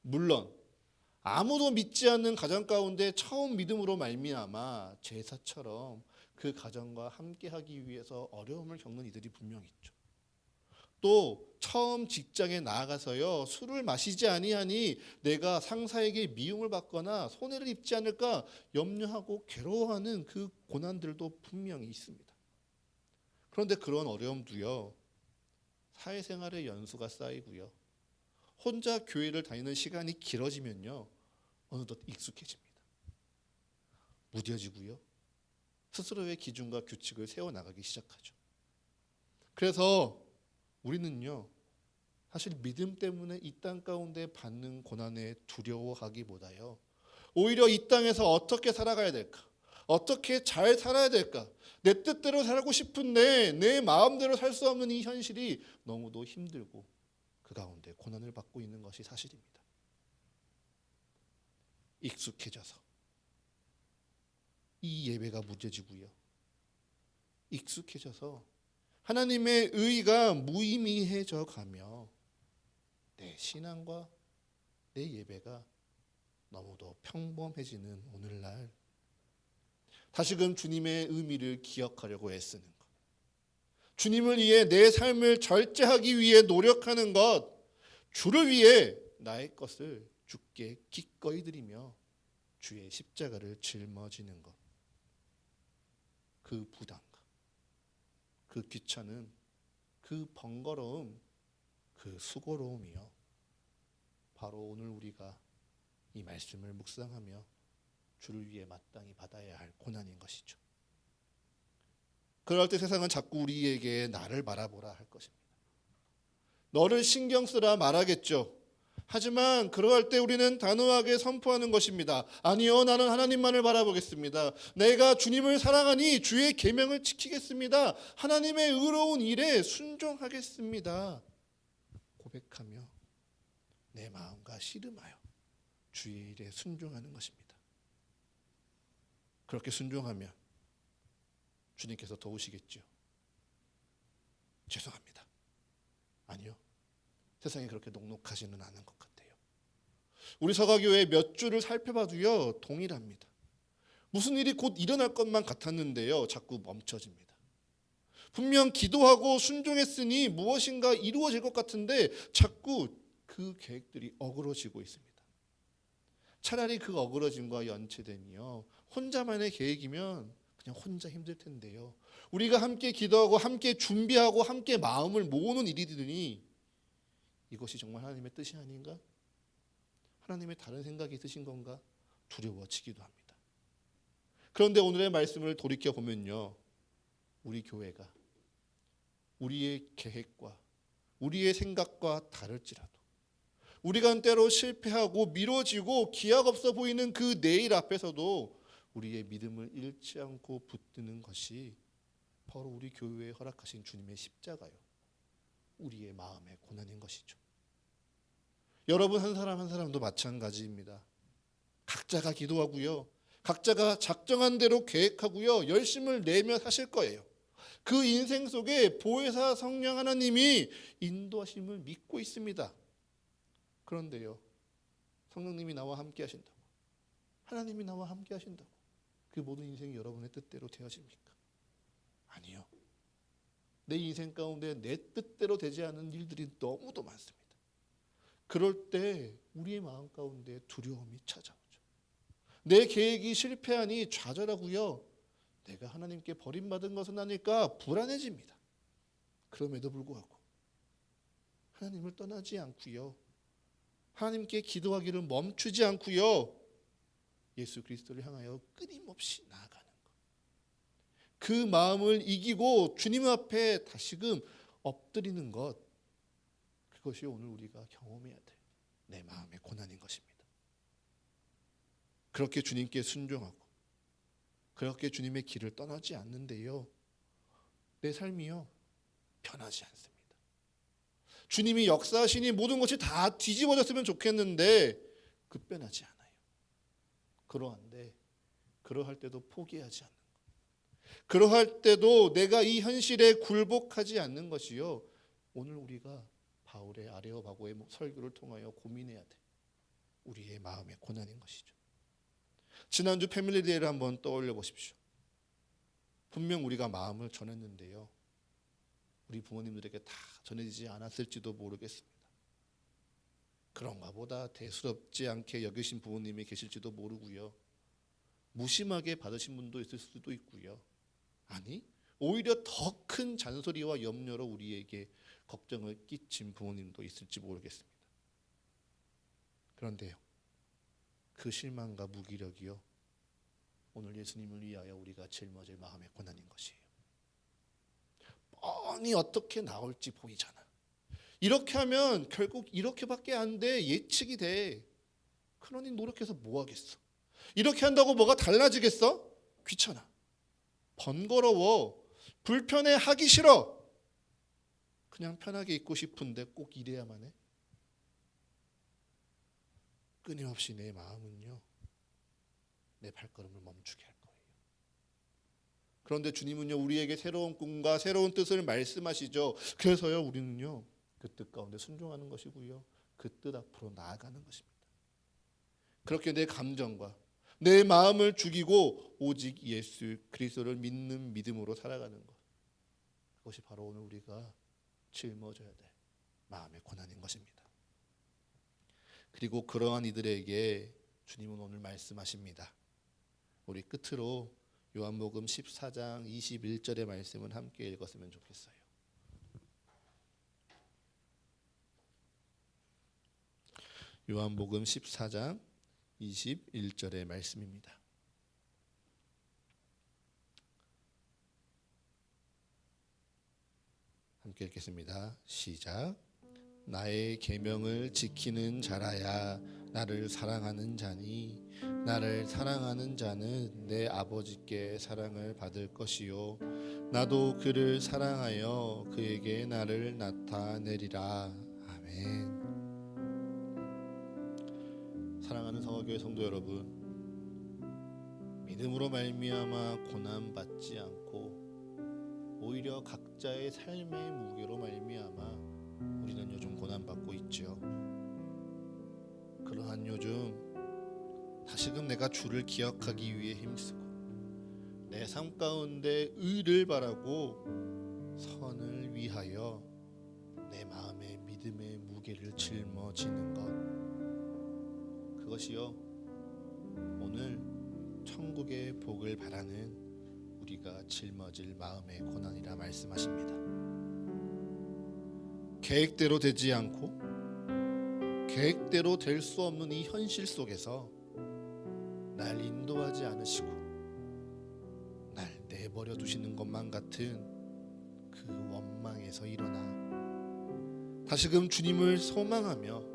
물론 아무도 믿지 않는 가정 가운데 처음 믿음으로 말미암아 제사처럼 그 가정과 함께하기 위해서 어려움을 겪는 이들이 분명히 있죠. 또 처음 직장에 나아가서요, 술을 마시지 아니하니 내가 상사에게 미움을 받거나 손해를 입지 않을까 염려하고 괴로워하는 그 고난들도 분명히 있습니다. 그런데 그런 어려움도요, 사회생활의 연수가 쌓이고요, 혼자 교회를 다니는 시간이 길어지면요, 어느덧 익숙해집니다. 무뎌지고요, 스스로의 기준과 규칙을 세워나가기 시작하죠. 그래서 우리는요, 사실 믿음 때문에 이 땅 가운데 받는 고난에 두려워하기보다요, 오히려 이 땅에서 어떻게 살아가야 될까, 어떻게 잘 살아야 될까, 내 뜻대로 살고 싶은데 내 마음대로 살 수 없는 이 현실이 너무도 힘들고 그 가운데 고난을 받고 있는 것이 사실입니다. 익숙해져서 이 예배가 무뎌지고요, 익숙해져서 하나님의 의가 무의미해져 가며 내 신앙과 내 예배가 너무도 평범해지는 오늘날, 다시금 주님의 의미를 기억하려고 애쓰는 것, 주님을 위해 내 삶을 절제하기 위해 노력하는 것, 주를 위해 나의 것을 주께 기꺼이 드리며 주의 십자가를 짊어지는 것, 그 부담감, 그 귀찮음, 그 번거로움, 그 수고로움이요, 바로 오늘 우리가 이 말씀을 묵상하며 주를 위해 마땅히 받아야 할 고난인 것이죠. 그럴 때 세상은 자꾸 우리에게 나를 바라보라 할 것입니다. 너를 신경 쓰라 말하겠죠. 하지만 그러할 때 우리는 단호하게 선포하는 것입니다. 아니요, 나는 하나님만을 바라보겠습니다. 내가 주님을 사랑하니 주의 계명을 지키겠습니다. 하나님의 의로운 일에 순종하겠습니다. 고백하며 내 마음과 씨름하여 주의 일에 순종하는 것입니다. 그렇게 순종하면 주님께서 도우시겠죠. 죄송합니다. 아니요, 세상이 그렇게 녹록하지는 않은 것 같아요. 우리 서가교회 몇 주를 살펴봐도요, 동일합니다. 무슨 일이 곧 일어날 것만 같았는데요, 자꾸 멈춰집니다. 분명 기도하고 순종했으니 무엇인가 이루어질 것 같은데 자꾸 그 계획들이 어그러지고 있습니다. 차라리 그 어그러짐과 연체됨이요, 혼자만의 계획이면 그냥 혼자 힘들 텐데요, 우리가 함께 기도하고 함께 준비하고 함께 마음을 모으는 일이더니 이것이 정말 하나님의 뜻이 아닌가? 하나님의 다른 생각이 있으신 건가? 두려워지기도 합니다. 그런데 오늘의 말씀을 돌이켜보면요, 우리 교회가 우리의 계획과 우리의 생각과 다를지라도, 우리가 때로 실패하고 미뤄지고 기약 없어 보이는 그 내일 앞에서도 우리의 믿음을 잃지 않고 붙드는 것이 바로 우리 교회에 허락하신 주님의 십자가요, 우리의 마음의 고난인 것이죠. 여러분 한 사람 한 사람도 마찬가지입니다. 각자가 기도하고요, 각자가 작정한 대로 계획하고요, 열심을 내며 사실 거예요. 그 인생 속에 보혜사 성령 하나님이 인도하심을 믿고 있습니다. 그런데요, 성령님이 나와 함께 하신다고, 하나님이 나와 함께 하신다고 그 모든 인생이 여러분의 뜻대로 되어집니까? 아니요. 내 인생 가운데 내 뜻대로 되지 않은 일들이 너무도 많습니다. 그럴 때 우리의 마음 가운데 두려움이 찾아오죠. 내 계획이 실패하니 좌절하고요, 내가 하나님께 버림받은 것은 아닐까 불안해집니다. 그럼에도 불구하고 하나님을 떠나지 않고요, 하나님께 기도하기를 멈추지 않고요, 예수 그리스도를 향하여 끊임없이 나아가는 것, 그 마음을 이기고 주님 앞에 다시금 엎드리는 것, 그것이 오늘 우리가 경험해야 될 내 마음의 고난인 것입니다. 그렇게 주님께 순종하고 그렇게 주님의 길을 떠나지 않는데요, 내 삶이요 변하지 않습니다. 주님이 역사하시니 모든 것이 다 뒤집어졌으면 좋겠는데 급변하지 않아요. 그러한데 그러할 때도 포기하지 않는 것, 그러할 때도 내가 이 현실에 굴복하지 않는 것이요, 오늘 우리가 바울의 아레오바고의 설교를 통하여 고민해야 돼 우리의 마음의 고난인 것이죠. 지난주 패밀리데이를 한번 떠올려 보십시오. 분명 우리가 마음을 전했는데요, 우리 부모님들에게 다 전해지지 않았을지도 모르겠습니다. 그런가 보다 대수롭지 않게 여기신 부모님이 계실지도 모르고요, 무심하게 받으신 분도 있을 수도 있고요, 아니 오히려 더 큰 잔소리와 염려로 우리에게 걱정을 끼친 부모님도 있을지 모르겠습니다. 그런데요, 그 실망과 무기력이요, 오늘 예수님을 위하여 우리가 짊어질 마음의 고난인 것이에요. 뻔히 어떻게 나올지 보이잖아. 이렇게 하면 결국 이렇게밖에 안 돼, 예측이 돼. 그러니 노력해서 뭐 하겠어? 이렇게 한다고 뭐가 달라지겠어? 귀찮아, 번거로워, 불편해, 하기 싫어. 그냥 편하게 있고 싶은데 꼭 이래야만 해? 끊임없이 내 마음은요, 내 발걸음을 멈추게 할 거예요. 그런데 주님은요, 우리에게 새로운 꿈과 새로운 뜻을 말씀하시죠. 그래서요, 우리는요, 그 뜻 가운데 순종하는 것이고요, 그 뜻 앞으로 나아가는 것입니다. 그렇게 내 감정과 내 마음을 죽이고 오직 예수 그리스도를 믿는 믿음으로 살아가는 것, 그것이 바로 오늘 우리가 짊어져야 될 마음의 고난인 것입니다. 그리고 그러한 이들에게 주님은 오늘 말씀하십니다. 우리 끝으로 요한복음 14장 21절의 말씀을 함께 읽었으면 좋겠어요. 요한복음 14장 21절의 말씀입니다. 함께 읽겠습니다. 시작. 나의 계명을 지키는 자라야 나를 사랑하는 자니 나를 사랑하는 자는 내 아버지께 사랑을 받을 것이요 나도 그를 사랑하여 그에게 나를 나타내리라. 아멘. 사랑하는 성화교회 성도 여러분, 믿음으로 말미암아 고난 받지 않고 오히려 각자의 삶의 무게로 말미암아 우리는 요즘 고난받고 있죠. 그러한 요즘 다시금 내가 주를 기억하기 위해 힘쓰고 내 삶 가운데 의를 바라고 선을 위하여 내 마음의 믿음의 무게를 짊어지는 것, 그것이요 오늘 천국의 복을 바라는 우리가 짊어질 마음의 고난이라 말씀하십니다. 계획대로 되지 않고 계획대로 될 수 없는 이 현실 속에서 날 인도하지 않으시고 날 내버려 두시는 것만 같은 그 원망에서 일어나 다시금 주님을 소망하며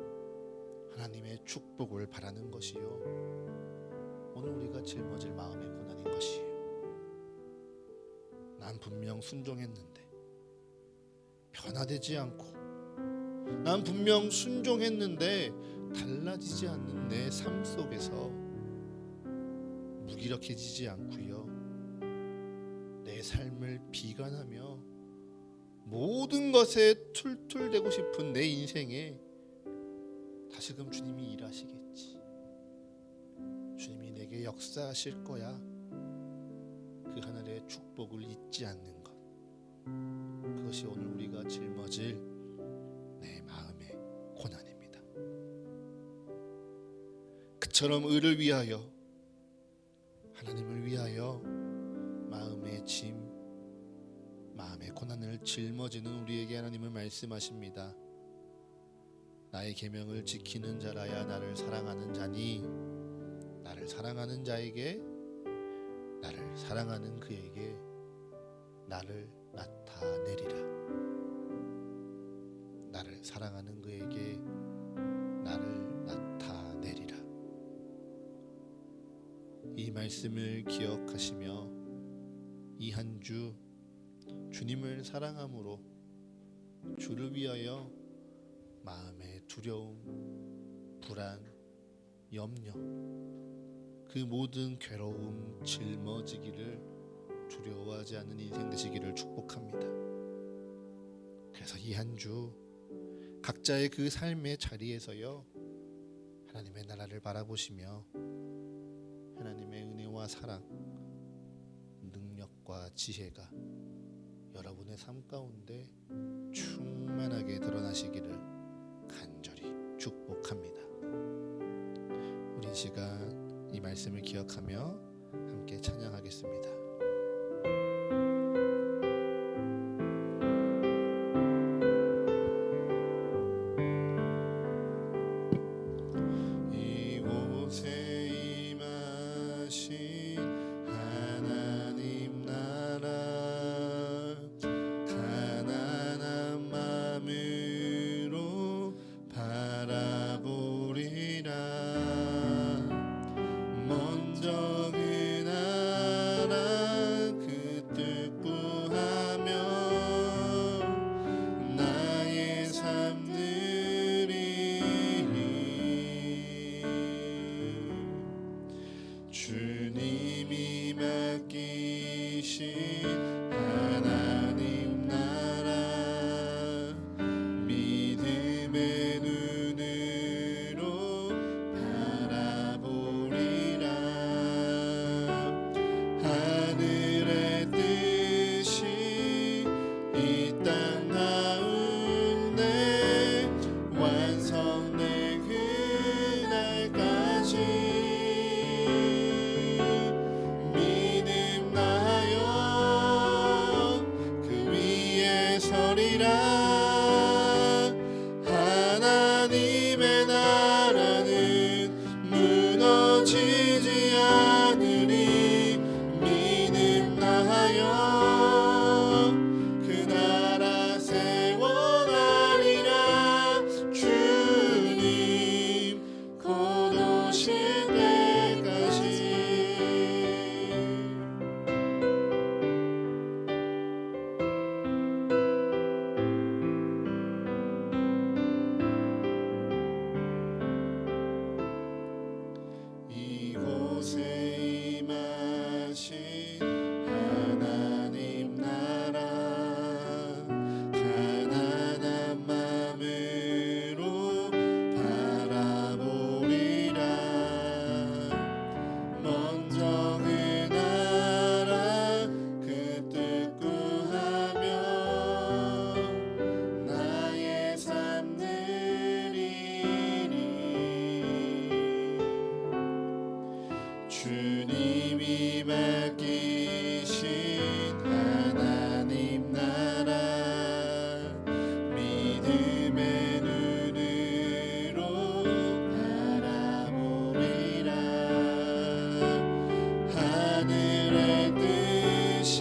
하나님의 축복을 바라는 것이요 오늘 우리가 짊어질 마음의 고난인 것이에요. 난 분명 순종했는데 변화되지 않고, 난 분명 순종했는데 달라지지 않는 내 삶 속에서 무기력해지지 않고요, 내 삶을 비관하며 모든 것에 툴툴대고 싶은 내 인생에 다시금 주님이 일하시겠지, 주님이 내게 역사하실 거야, 그 하늘의 축복을 잊지 않는 것, 그것이 오늘 우리가 짊어질 내 마음의 고난입니다. 그처럼 의를 위하여, 하나님을 위하여 마음의 짐, 마음의 고난을 짊어지는 우리에게 하나님은 말씀하십니다. 나의 계명을 지키는 자라야 나를 사랑하는 자니 나를 사랑하는 자에게, 나를 사랑하는 그에게 나를 나타내리라. 나를 사랑하는 그에게 나를 나타내리라. 이 말씀을 기억하시며 이 한 주 주님을 사랑함으로 주를 위하여 마음의 두려움, 불안, 염려, 그 모든 괴로움 짊어지기를 두려워하지 않는 인생 되시기를 축복합니다. 그래서 이 한 주 각자의 그 삶의 자리에서요 하나님의 나라를 바라보시며 하나님의 은혜와 사랑, 능력과 능력과 지혜가 여러분의 삶 가운데 충만하게 드러나시기를 간절히 축복합니다. 우리 시간 이 말씀을 기억하며 함께 찬양하겠습니다. 이곳에 임하신 하나님 나라 가난한 마음으로 바라보리라. 먼저 그 나라 그 뜻 구하며 나의 삶 누리리. 주님이 맡기신 하나님 나라 믿음의 눈으로 바라보리라. 하늘의 뜻이 이 땅 가운데 완성된 그날까지 믿음 나여 그 위에 서리라. 하나님의 나라는 무너지지 않으리. 믿음 나여 그 나라 세워가리라. 주님 곧 오실 때까지. 이곳에 임하신 하나님 나라 가난한 마음으로 바라보리라. 먼저 그 나라 그 뜻 구하며 나의 삶 누리리. 주님이 맡기신 하나님 나라 믿음의 눈으로 바라보리라. 하늘의 뜻이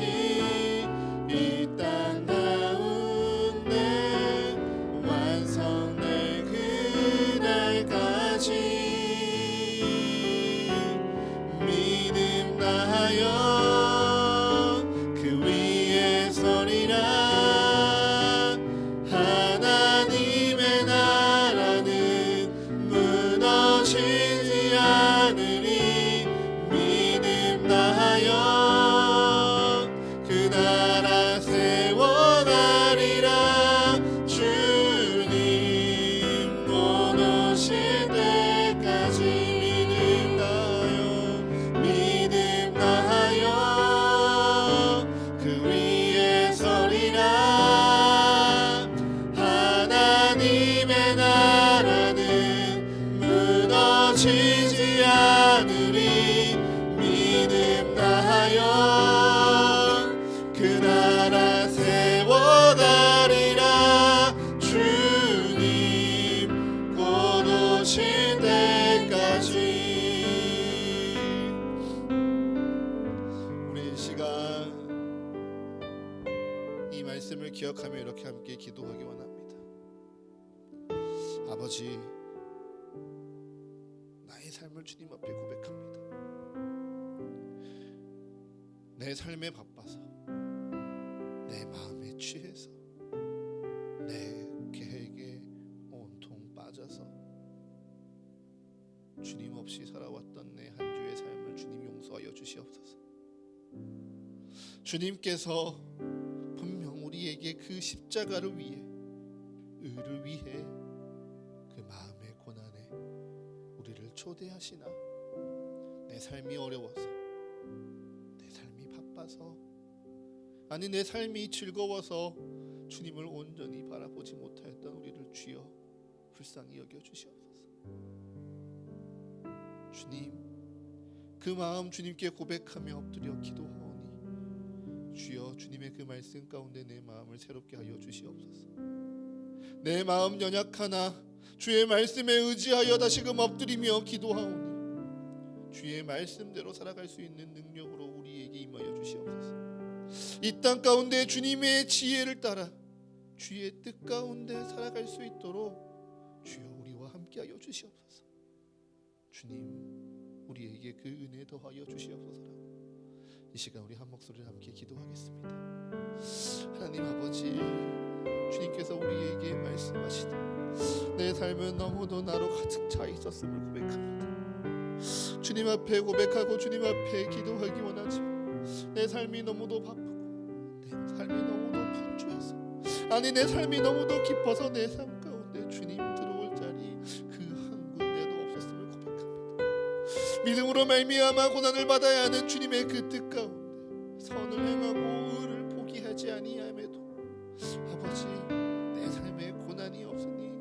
이 땅 가운데 완성될 그날까지 믿음 나여 그 위에 서리라. 하나님의 나라는 무너지지 않으리. 믿음 나여 그 나라 세워가리라. 주님 곧 오실 때까지 믿음 나여 믿음 나여 그 위에 서리라. 하나님의 나라는 무너지지 않으리. 믿음 나여 그 나라 세워가리라. 주님 곧 오실 때까지. 우리 이 시간 이 말씀을 기억하며 이렇게 함께 기도하기 원합니다. 아버지, 나의 삶을 주님 앞에 고백합니다. 내 삶에 바빠서, 내 마음에 취해서, 내 계획에 온통 빠져서 주님 없이 살아왔던 내 한 주의 삶을 주님 용서하여 주시옵소서. 주님께서 분명 우리에게 그 십자가를 위해, 의를 위해 그 마음의 고난에 우리를 초대하시나 내 삶이 어려워서, 내 삶이 바빠서 아니 내 삶이 즐거워서 주님을 온전히 바라보지 못하였던 우리를 주여 불쌍히 여겨주시옵소서. 주님, 그 마음 주님께 고백하며 엎드려 기도하오니 주여 주님의 그 말씀 가운데 내 마음을 새롭게 하여 주시옵소서. 내 마음 연약하나 주의 말씀에 의지하여 다시금 엎드리며 기도하오니 주의 말씀대로 살아갈 수 있는 능력으로 우리에게 임하여 주시옵소서. 이 땅 가운데 주님의 지혜를 따라 주의 뜻 가운데 살아갈 수 있도록 주여 우리와 함께하여 주시옵소서. 주님, 우리에게 그 은혜 더하여 주시옵소서라고 이 시간 우리 한 목소리를 함께 기도하겠습니다. 하나님 아버지, 주님께서 우리에게 말씀하시되 내 삶은 너무도 나로 가득 차 있었음을 고백합니다. 주님 앞에 고백하고 주님 앞에 기도하기 원하지만 내 삶이 너무도 바쁘고 내 삶이 너무도 분주해서, 아니 내 삶이 너무도 깊어서 내 삶 가운데 주님 들어올 자리 그 한 군데도 없었음을 고백합니다. 믿음으로 말미암아 고난을 받아야 하는 주님의 그 뜻 가운데 선을 행하고 의를 포기하지 아니함에도 아버지, 내 삶에 고난이 없으니,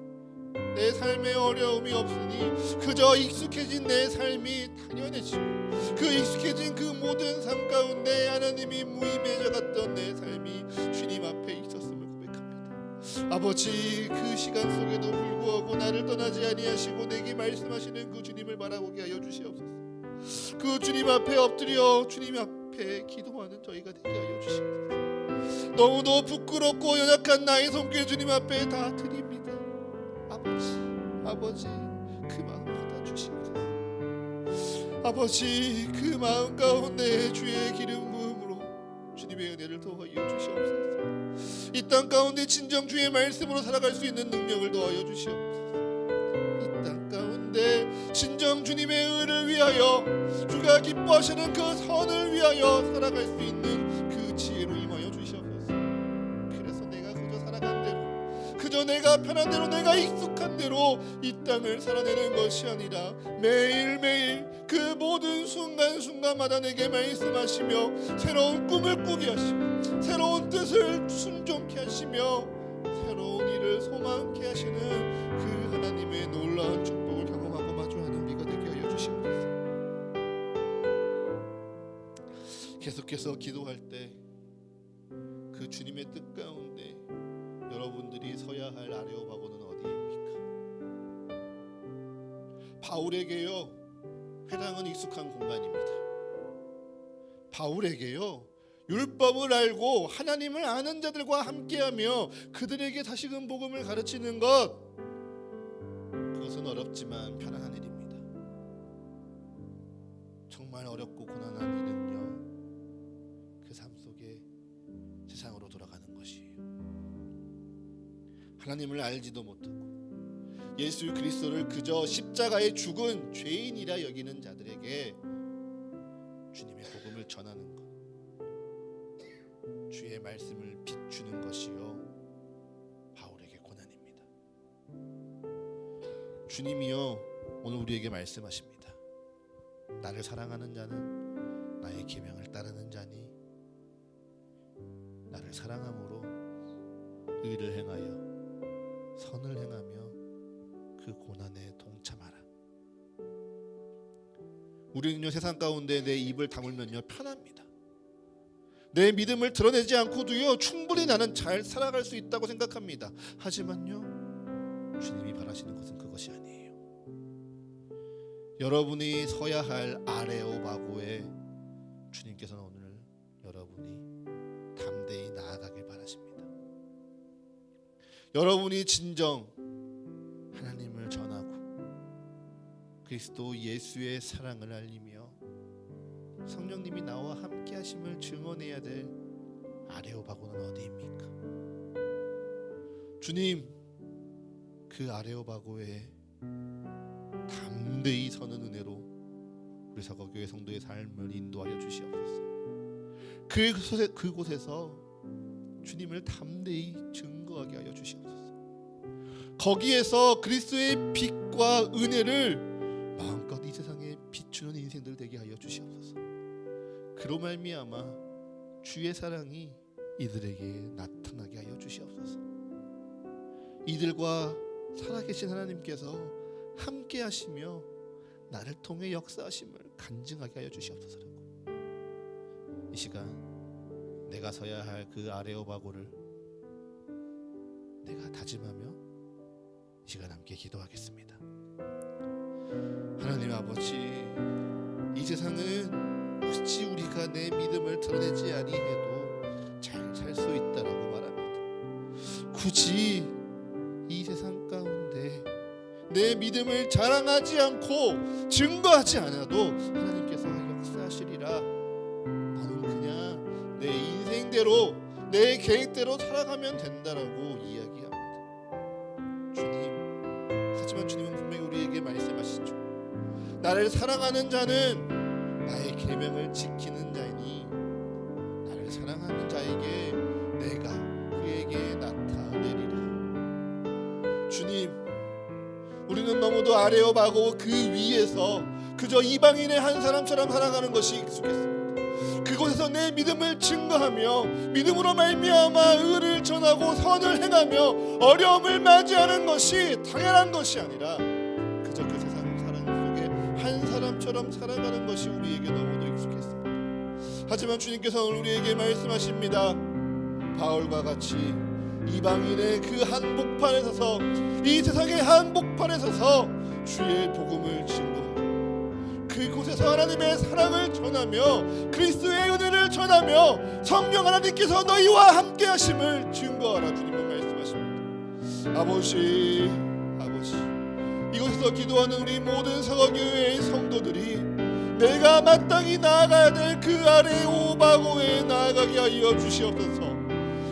내 삶에 어려움이 없으니 그저 익숙해진 내 삶이 당연해지고 그 익숙해진 그 모든 삶 가운데 하나님이 무임해져갔던 내 삶이 주님 앞에 있었음을 고백합니다. 아버지, 그 시간 속에도 불구하고 나를 떠나지 아니하시고 내게 말씀하시는 그 주님을 바라보게 하여 주시옵소서. 그 주님 앞에 엎드려 주님 앞에 기도하는 저희가 되게 하여 주시옵소서. 너무도 부끄럽고 연약한 나의 손길 주님 앞에 다 드립니다. 아버지, 그 마음 받아주시옵소서. 아버지, 그 마음 가운데 주의 기름 부음으로 주님의 은혜를 더하여 주시옵소서. 이 땅 가운데 진정 주의 말씀으로 살아갈 수 있는 능력을 더하여 주시옵소서. 이 땅 가운데 진정 주님의 의를 위하여, 주가 기뻐하시는 그 선을 위하여 살아갈 수 있는 그 지혜로 임하여 주시옵소서. 그래서 내가 그저 살아간 대로, 그저 내가 편한 대로, 내가 익숙한 대로 이 땅을 살아내는 것이 아니라 매일매일 그 모든 순간순간마다 내게 말씀하시며 새로운 꿈을 꾸게 하시고 새로운 뜻을 순종케 하시며 새로운 일을 소망케 하시는 그 하나님의 놀라운 축복을 경험하고 마주하는 우리가 되게 하여 주시옵소서. 계속해서 기도할 때 그 주님의 뜻 가운데 여러분들이 서야 할 아레오바고는 어디입니까? 바울에게요, 회당은 익숙한 공간입니다. 바울에게요, 율법을 알고 하나님을 아는 자들과 함께하며 그들에게 다시금 복음을 가르치는 것, 그것은 어렵지만 편안한 일입니다. 정말 어렵고 고난한 일은요, 그 삶 속에 세상으로 돌아가는 것이에요. 하나님을 알지도 못하고 예수 그리스도를 그저 십자가에 죽은 죄인이라 여기는 자들에게 주님의 복음을 전하는 것, 주의 말씀을 비추는 것이요 바울에게 고난입니다. 주님이요 오늘 우리에게 말씀하십니다. 나를 사랑하는 자는 나의 계명을 따르는 자니 나를 사랑함으로 의를 행하여 선을 행하며 그 고난에 동참하라. 우리는요 세상 가운데 내 입을 다물면요 편합니다. 내 믿음을 드러내지 않고도요 충분히 나는 잘 살아갈 수 있다고 생각합니다. 하지만요 주님이 바라시는 것은 그것이 아니에요. 여러분이 서야 할 아레오바고에 주님께서는 오늘 여러분이 담대히 나아가길 바라십니다. 여러분이 진정 하나님을 전하고 그리스도 예수의 사랑을 알리며 성령님이 나와 함께 하심을 증언해야 될 아레오바고는 어디입니까? 주님, 그 아레오바고에 담대히 서는 은혜로 우리 사거교회 성도의 삶을 인도하여 주시옵소서. 그곳에서 주님을 담대히 증거하게 하여 주시옵소서. 거기에서 그리스도의 빛과 은혜를 마음껏 이 세상에 비추는 인생들 되게 하여 주시옵소서. 그로 말미암아 주의 사랑이 이들에게 나타나게 하여 주시옵소서. 이들과 살아계신 하나님께서 함께 하시며 나를 통해 역사하심을 간증하게 하여 주시옵소서. 이 시간 내가 서야 할 그 아레오바고를 내가 다짐하며 이 시간 함께 기도하겠습니다. 하나님 아버지, 이 세상은 어찌 우리가 내 믿음을 드러내지 아니해도 잘 살 수 있다라고 말합니다. 굳이 이 세상 가운데 내 믿음을 자랑하지 않고 증거하지 않아도 하나님께서 역사하시리라. 나는 그냥 내 인생대로 내 계획대로 살아가면 된다라고 이야기합니다. 주님, 하지만 주님은 분명히 우리에게 말씀하시죠. 나를 사랑하는 자는 나의 계명을 지키는 자이니 나를 사랑하는 자에게 내가 그에게 나타내리라. 주님, 우리는 너무도 아레오바고 그 위에서 그저 이방인의 한 사람처럼 살아가는 것이 익숙했습니다. 그곳에서 내 믿음을 증거하며 믿음으로 말미암아 의를 전하고 선을 행하며 어려움을 맞이하는 것이 당연한 것이 아니라 그저 그 세상 사람 속에 한 사람처럼 살아가는 것이 우리에게 너무도 익숙했습니다. 하지만 주님께서는 우리에게 말씀하십니다. 바울과 같이 이방인의 그 한복판에 서서 이 세상의 한복판에 서서 주의 복음을 증거하고 그곳에서 하나님의 사랑을 전하며 그리스도의 은혜를 전하며 성령 하나님께서 너희와 함께 하심을 증거하라. 주님은 말씀하십니다. 아버지, 이곳에서 기도하는 우리 모든 사과교회의 성도들이 내가 마땅히 나아가야 될 그 아레오바고에 나아가게 하여 주시옵소서.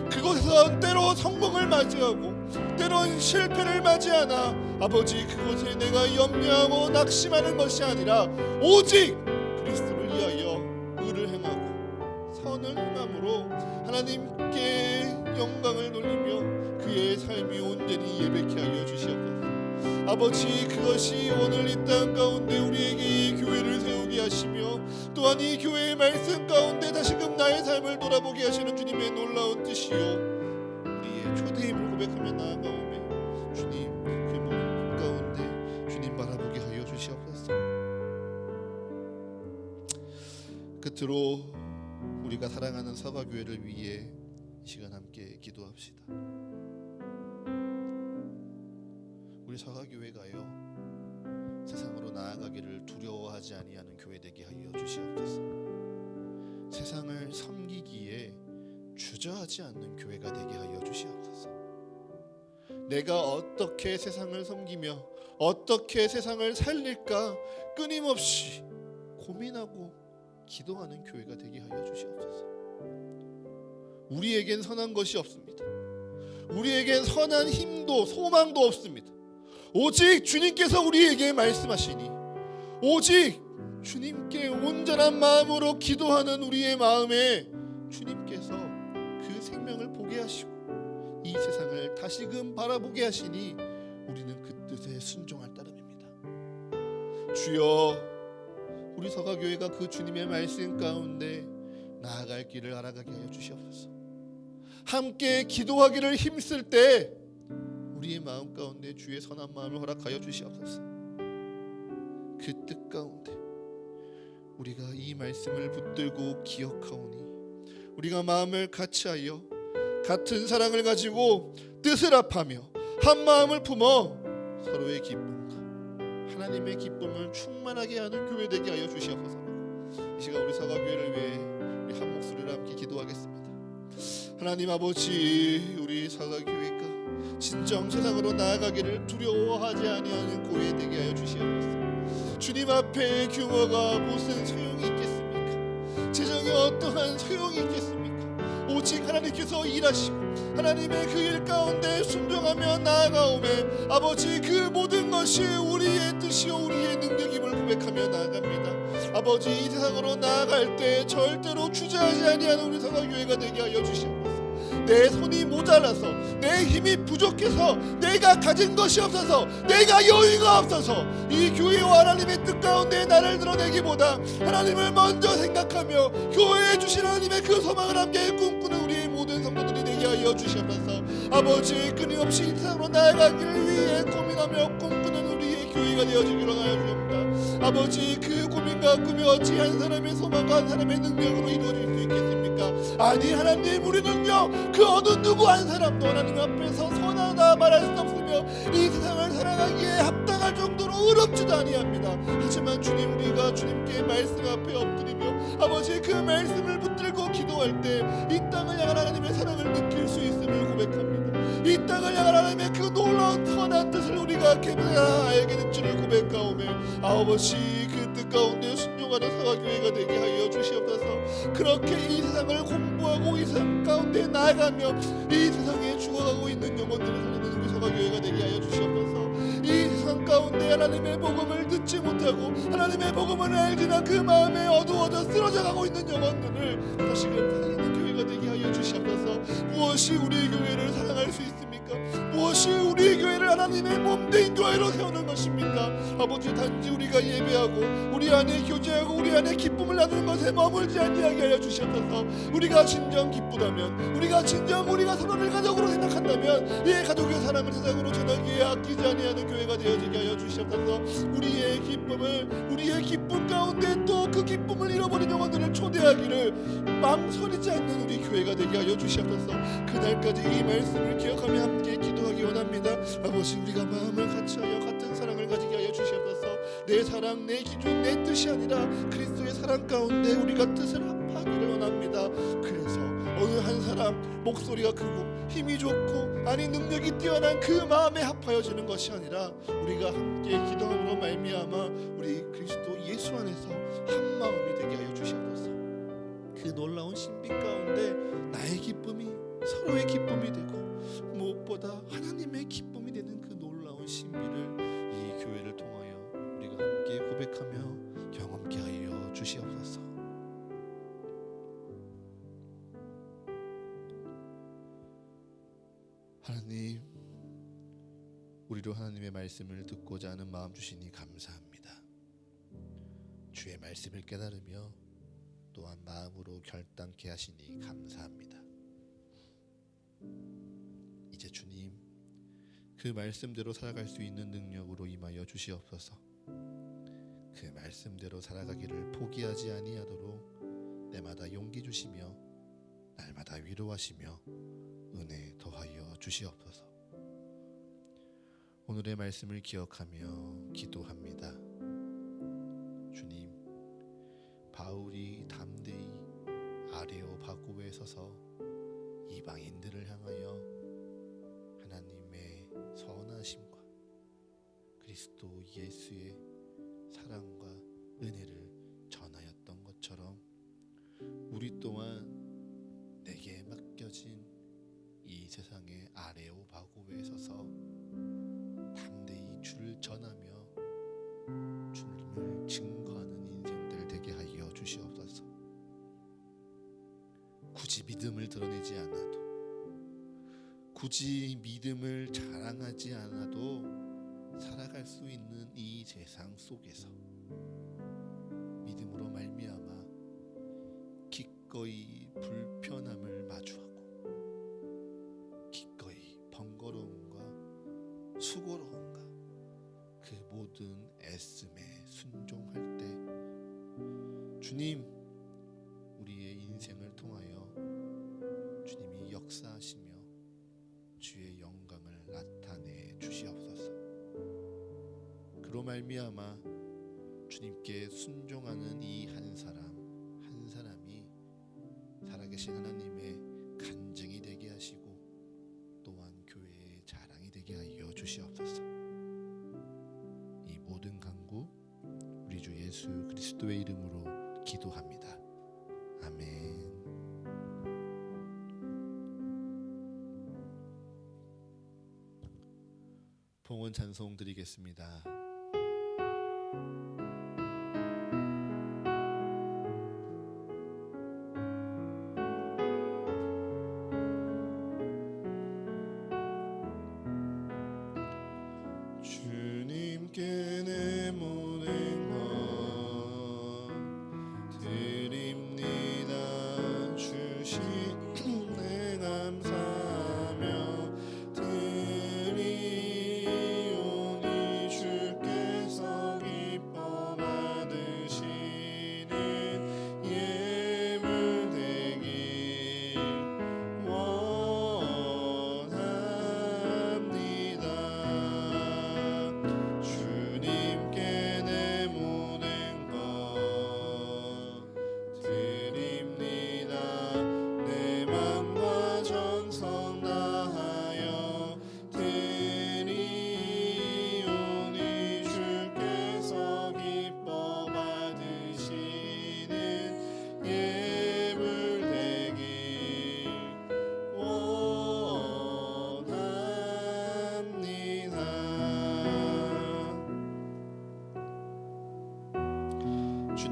그곳에서 때로 성공을 맞이하고 때론 실패를 맞이하나 아버지, 그곳에 내가 염려하고 낙심하는 것이 아니라 오직 그리스도를 위하여 의를 행하고 선을 행함으로 하나님께 영광을 돌리며 그의 삶이 온전히 예배케 하여 주시옵소서. 아버지, 그것이 오늘 이 땅 가운데 우리에게 이 교회를 세우게 하시며 또한 이 교회의 말씀 가운데 다시금 나의 삶을 돌아보게 하시는 주님의 놀라운 뜻이요 우리의 초대임을 고백하며 나아가오매 주님, 그 모든 가운데 주님 바라보게 하여 주시옵소서. 끝으로 우리가 사랑하는 사과교회를 위해 이 시간 함께 기도합시다. 우리 사과교회가요 세상으로 나아가기를 두려워하지 아니하는 교회 되게 하여 주시옵소서. 세상을 섬기기에 주저하지 않는 교회가 되게 하여 주시옵소서. 내가 어떻게 세상을 섬기며 어떻게 세상을 살릴까 끊임없이 고민하고 기도하는 교회가 되게 하여 주시옵소서. 우리에겐 선한 것이 없습니다. 우리에겐 선한 힘도 소망도 없습니다. 오직 주님께서 우리에게 말씀하시니 오직 주님께 온전한 마음으로 기도하는 우리의 마음에 주님께서 그 생명을 보게 하시고 이 세상을 다시금 바라보게 하시니 우리는 그 뜻에 순종할 따름입니다. 주여, 우리 서가교회가 그 주님의 말씀 가운데 나아갈 길을 알아가게 하여 주시옵소서. 함께 기도하기를 힘쓸 때 우리의 마음 가운데 주의 선한 마음을 허락하여 주시옵소서. 그 뜻 가운데 우리가 이 말씀을 붙들고 기억하오니 우리가 마음을 같이하여 같은 사랑을 가지고 뜻을 합하며 한 마음을 품어 서로의 기쁨과 하나님의 기쁨을 충만하게 하는 교회 되게 하여 주시옵소서. 이 시간 우리 사과교회를 위해 우리 한 목소리로 함께 기도하겠습니다. 하나님 아버지, 우리 사과교회가 진정 세상으로 나아가기를 두려워하지 아니하는 교회 되게 하여 주시옵소서. 주님 앞에 규모가 무슨 소용이 있겠습니까? 재정이 어떠한 소용이 있겠습니까? 오직 하나님께서 일하시고 하나님의 그 일 가운데 순종하며 나아가오매 아버지, 그 모든 것이 우리의 뜻이요 우리의 능력임을 고백하며 나아갑니다. 아버지, 이 세상으로 나아갈 때 절대로 주저하지 아니하는 우리 사과교회가 되게 하여 주시옵소서. 내 손이 모자라서, 내 힘이 부족해서, 내가 가진 것이 없어서, 내가 여유가 없어서 이 교회와 하나님의 뜻 가운데 나를 드러내기보다 하나님을 먼저 생각하며 교회에 주신 하나님의 그 소망을 함께 꿈꾸는 우리 모든 성도들이 되게 하여 주시옵소서. 아버지, 끊임없이 이 세상으로 나아가기를 위해 고민하며 꿈꾸는 우리의 교회가 되어지기로 하여 주옵니다. 아버지, 그 고민과 꿈이 어찌 한 사람의 소망과 한 사람의 능력으로 이루어질 수 있겠습니까? 아니 하나님, 우리는요 그 어느 누구 한 사람도 하나님 앞에서 선하다 말할 수 없으며 이 세상을 살아가기에 합당할 정도로 의롭지도 아니합니다. 하지만 주님, 우리가 주님께 말씀 앞에 엎드리며 아버지 그 말씀을 붙들고 기도할 때 이 땅을 향한 하나님의 사랑을 느낄 수 있음을 고백합니다. 이 땅을 향한 하나님의 그 놀라운 선한 뜻을 우리가 깨달아 알게 된 줄을 고백하오며 아버지 그 뜻 가운데 순종하는 사과교회가 되게 하여 주시옵소서. 그렇게 이 세상을 공부하고 이 세상 가운데 나아가며 이 세상에 죽어가고 있는 영혼들을 살리는 우리 사과교회가 되게 하여 주시옵소서. 이 세상 가운데 하나님의 복음을 듣지 못하고 하나님의 복음을 알지나 그 마음에 어두워져 쓰러져 가고 있는 영혼들을 다시금 살리는 교회가 되게 하여 주시옵소서. 무엇이 우리 교회를 사랑할 수 있습니까? 무엇이 우리 교회를 하나님의 몸된 교회로 세우는 것입니까? 아버지, 단지 우리가 예배하고 우리 안에 교제하고 우리 안에 기쁨을 나누는 것에 머물지 아니하게 하여 주시옵소서. 우리가 진정 기쁘다면, 우리가 진정 우리가 서로를 가족으로 생각한다면 이 가족의 사랑을 세상으로 전하기에 아끼지 아니하는 교회가 되어지게 하여 주시옵소서. 우리의 기쁨 가운데 또 그 기쁨을 잃어버린 영혼들을 초대하기를 망설이지 않는 우리 교회가 되게 하여 주시옵소서. 그날까지 이 말씀을 기억하며 함께 기도하기 원합니다. 아버지, 우리가 마음을 같이하여 같은 사랑을 가지게 하여 주시옵소서. 내 사랑, 내 기준, 내 뜻이 아니라 그리스도의 사랑 가운데 우리가 뜻을 합하기를 원합니다. 그래서 어느 한 사람 목소리가 크고 힘이 좋고 아니 능력이 뛰어난 그 마음에 합하여지는 것이 아니라 우리가 함께 기도함으로 말미암아 우리 그리스도 예수 안에서 한 마음이 되게 하여 주시옵소서. 그 놀라운 신비 가운데 나의 기쁨이 서로의 기쁨이 되고 무엇보다 하나님의 기쁨이 되는 그 놀라운 신비를 이 교회를 통하여 우리가 함께 고백하며 경험케 하여 주시옵소서. 하나님, 우리로 하나님의 말씀을 듣고자 하는 마음 주시니 감사합니다. 주의 말씀을 깨달으며 또한 마음으로 결단케 하시니 감사합니다. 이제 주님, 그 말씀대로 살아갈 수 있는 능력으로 임하여 주시옵소서. 그 말씀대로 살아가기를 포기하지 아니하도록 때마다 용기 주시며 날마다 위로하시며 은혜 더하여 주시옵소서. 오늘의 말씀을 기억하며 기도합니다. 주님, 바울이 담대히 아레오파고에 서서 이방인들을 향하여 하나님의 선하심과 그리스도 예수의 사랑과 은혜를 전하였던 것처럼 우리 또한 내게 맡겨진 이 세상의 아레오파고에 서서 담대히 주를 전하며 주님을 증거하는 인생들 되게 하여 주시옵소서. 굳이 믿음을 드러내지 않아도, 굳이 믿음을 자랑하지 않아도 살아갈 수 있는 이 세상 속에서 믿음으로 말미암아 기꺼이 불편함을 마주하고 기꺼이 번거로움과 수고로움과 그 모든 애씀에 순종할 때 주님, 우리의 인생을 통하여 주님이 역사하시며 주의 영광을 나타내 주시옵소서. 그로 말미암아 주님께 순종하는 이 한 사람 한 사람이 살아계신 하나님의 간증이 되게 하시고 또한 교회의 자랑이 되게 하여 주시옵소서. 이 모든 간구 우리 주 예수 그리스도의 이름으로 기도합니다. 아멘. 봉헌 찬송 드리겠습니다.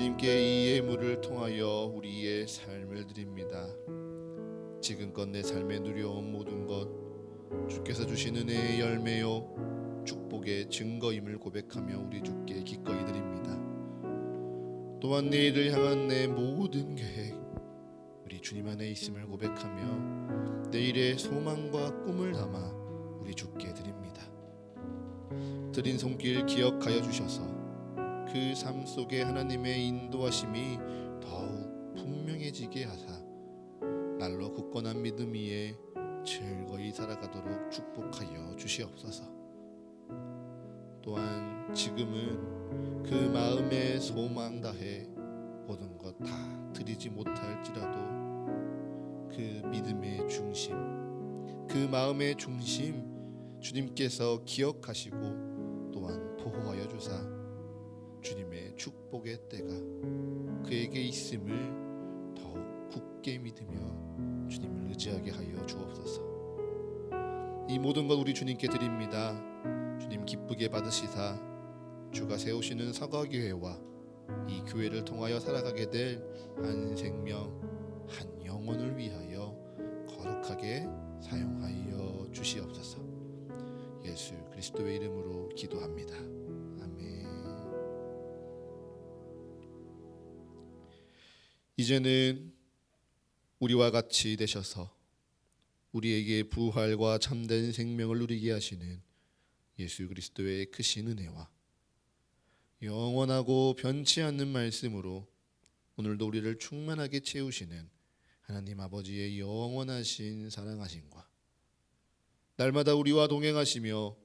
하나님께 이 예물을 통하여 우리의 삶을 드립니다. 지금껏 내 삶에 누려온 모든 것 주께서 주신 은혜의 열매요 축복의 증거임을 고백하며 우리 주께 기꺼이 드립니다. 또한 내일을 향한 내 모든 계획 우리 주님 안에 있음을 고백하며 내일의 소망과 꿈을 담아 우리 주께 드립니다. 드린 손길 기억하여 주셔서 그 삶 속에 하나님의 인도하심이 더욱 분명해지게 하사 날로 굳건한 믿음 위에 즐거이 살아가도록 축복하여 주시옵소서. 또한 지금은 그 마음의 소망 다해 모든 것 다 드리지 못할지라도 그 믿음의 중심, 그 마음의 중심 주님께서 기억하시고 또한 보호하여 주사 주님의 축복의 때가 그에게 있음을 더욱 굳게 믿으며 주님을 의지하게 하여 주옵소서. 이 모든 것 우리 주님께 드립니다. 주님 기쁘게 받으시사 주가 세우시는 사과교회와 이 교회를 통하여 살아가게 될 한 생명 한 영혼을 위하여 거룩하게 사용하여 주시옵소서. 예수 그리스도의 이름으로 기도합니다. 아멘. 이제는 우리와 같이 되셔서 우리에게 부활과 참된 생명을 누리게 하시는 예수 그리스도의 크신 은혜와 영원하고 변치 않는 말씀으로 오늘도 우리를 충만하게 채우시는 하나님 아버지의 영원하신 사랑하심과 날마다 우리와 동행하시며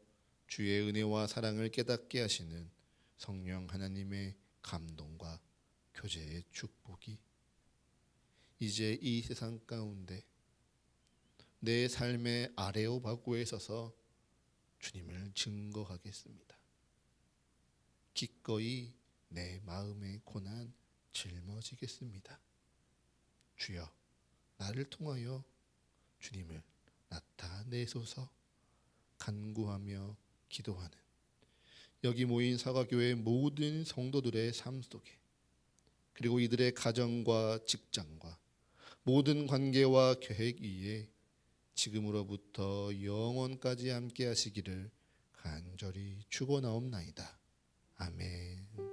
주의 은혜와 사랑을 깨닫게 하시는 성령 하나님의 감동과 교제의 축복이 이제 이 세상 가운데 내 삶의 아레오바고에 서서 주님을 증거하겠습니다. 기꺼이 내 마음의 고난 짊어지겠습니다. 주여 나를 통하여 주님을 나타내소서. 간구하며 기도하는 여기 모인 사과교회 모든 성도들의 삶 속에 그리고 이들의 가정과 직장과 모든 관계와 계획 위에 지금으로부터 영원까지 함께 하시기를 간절히 축원하옵나이다. 아멘.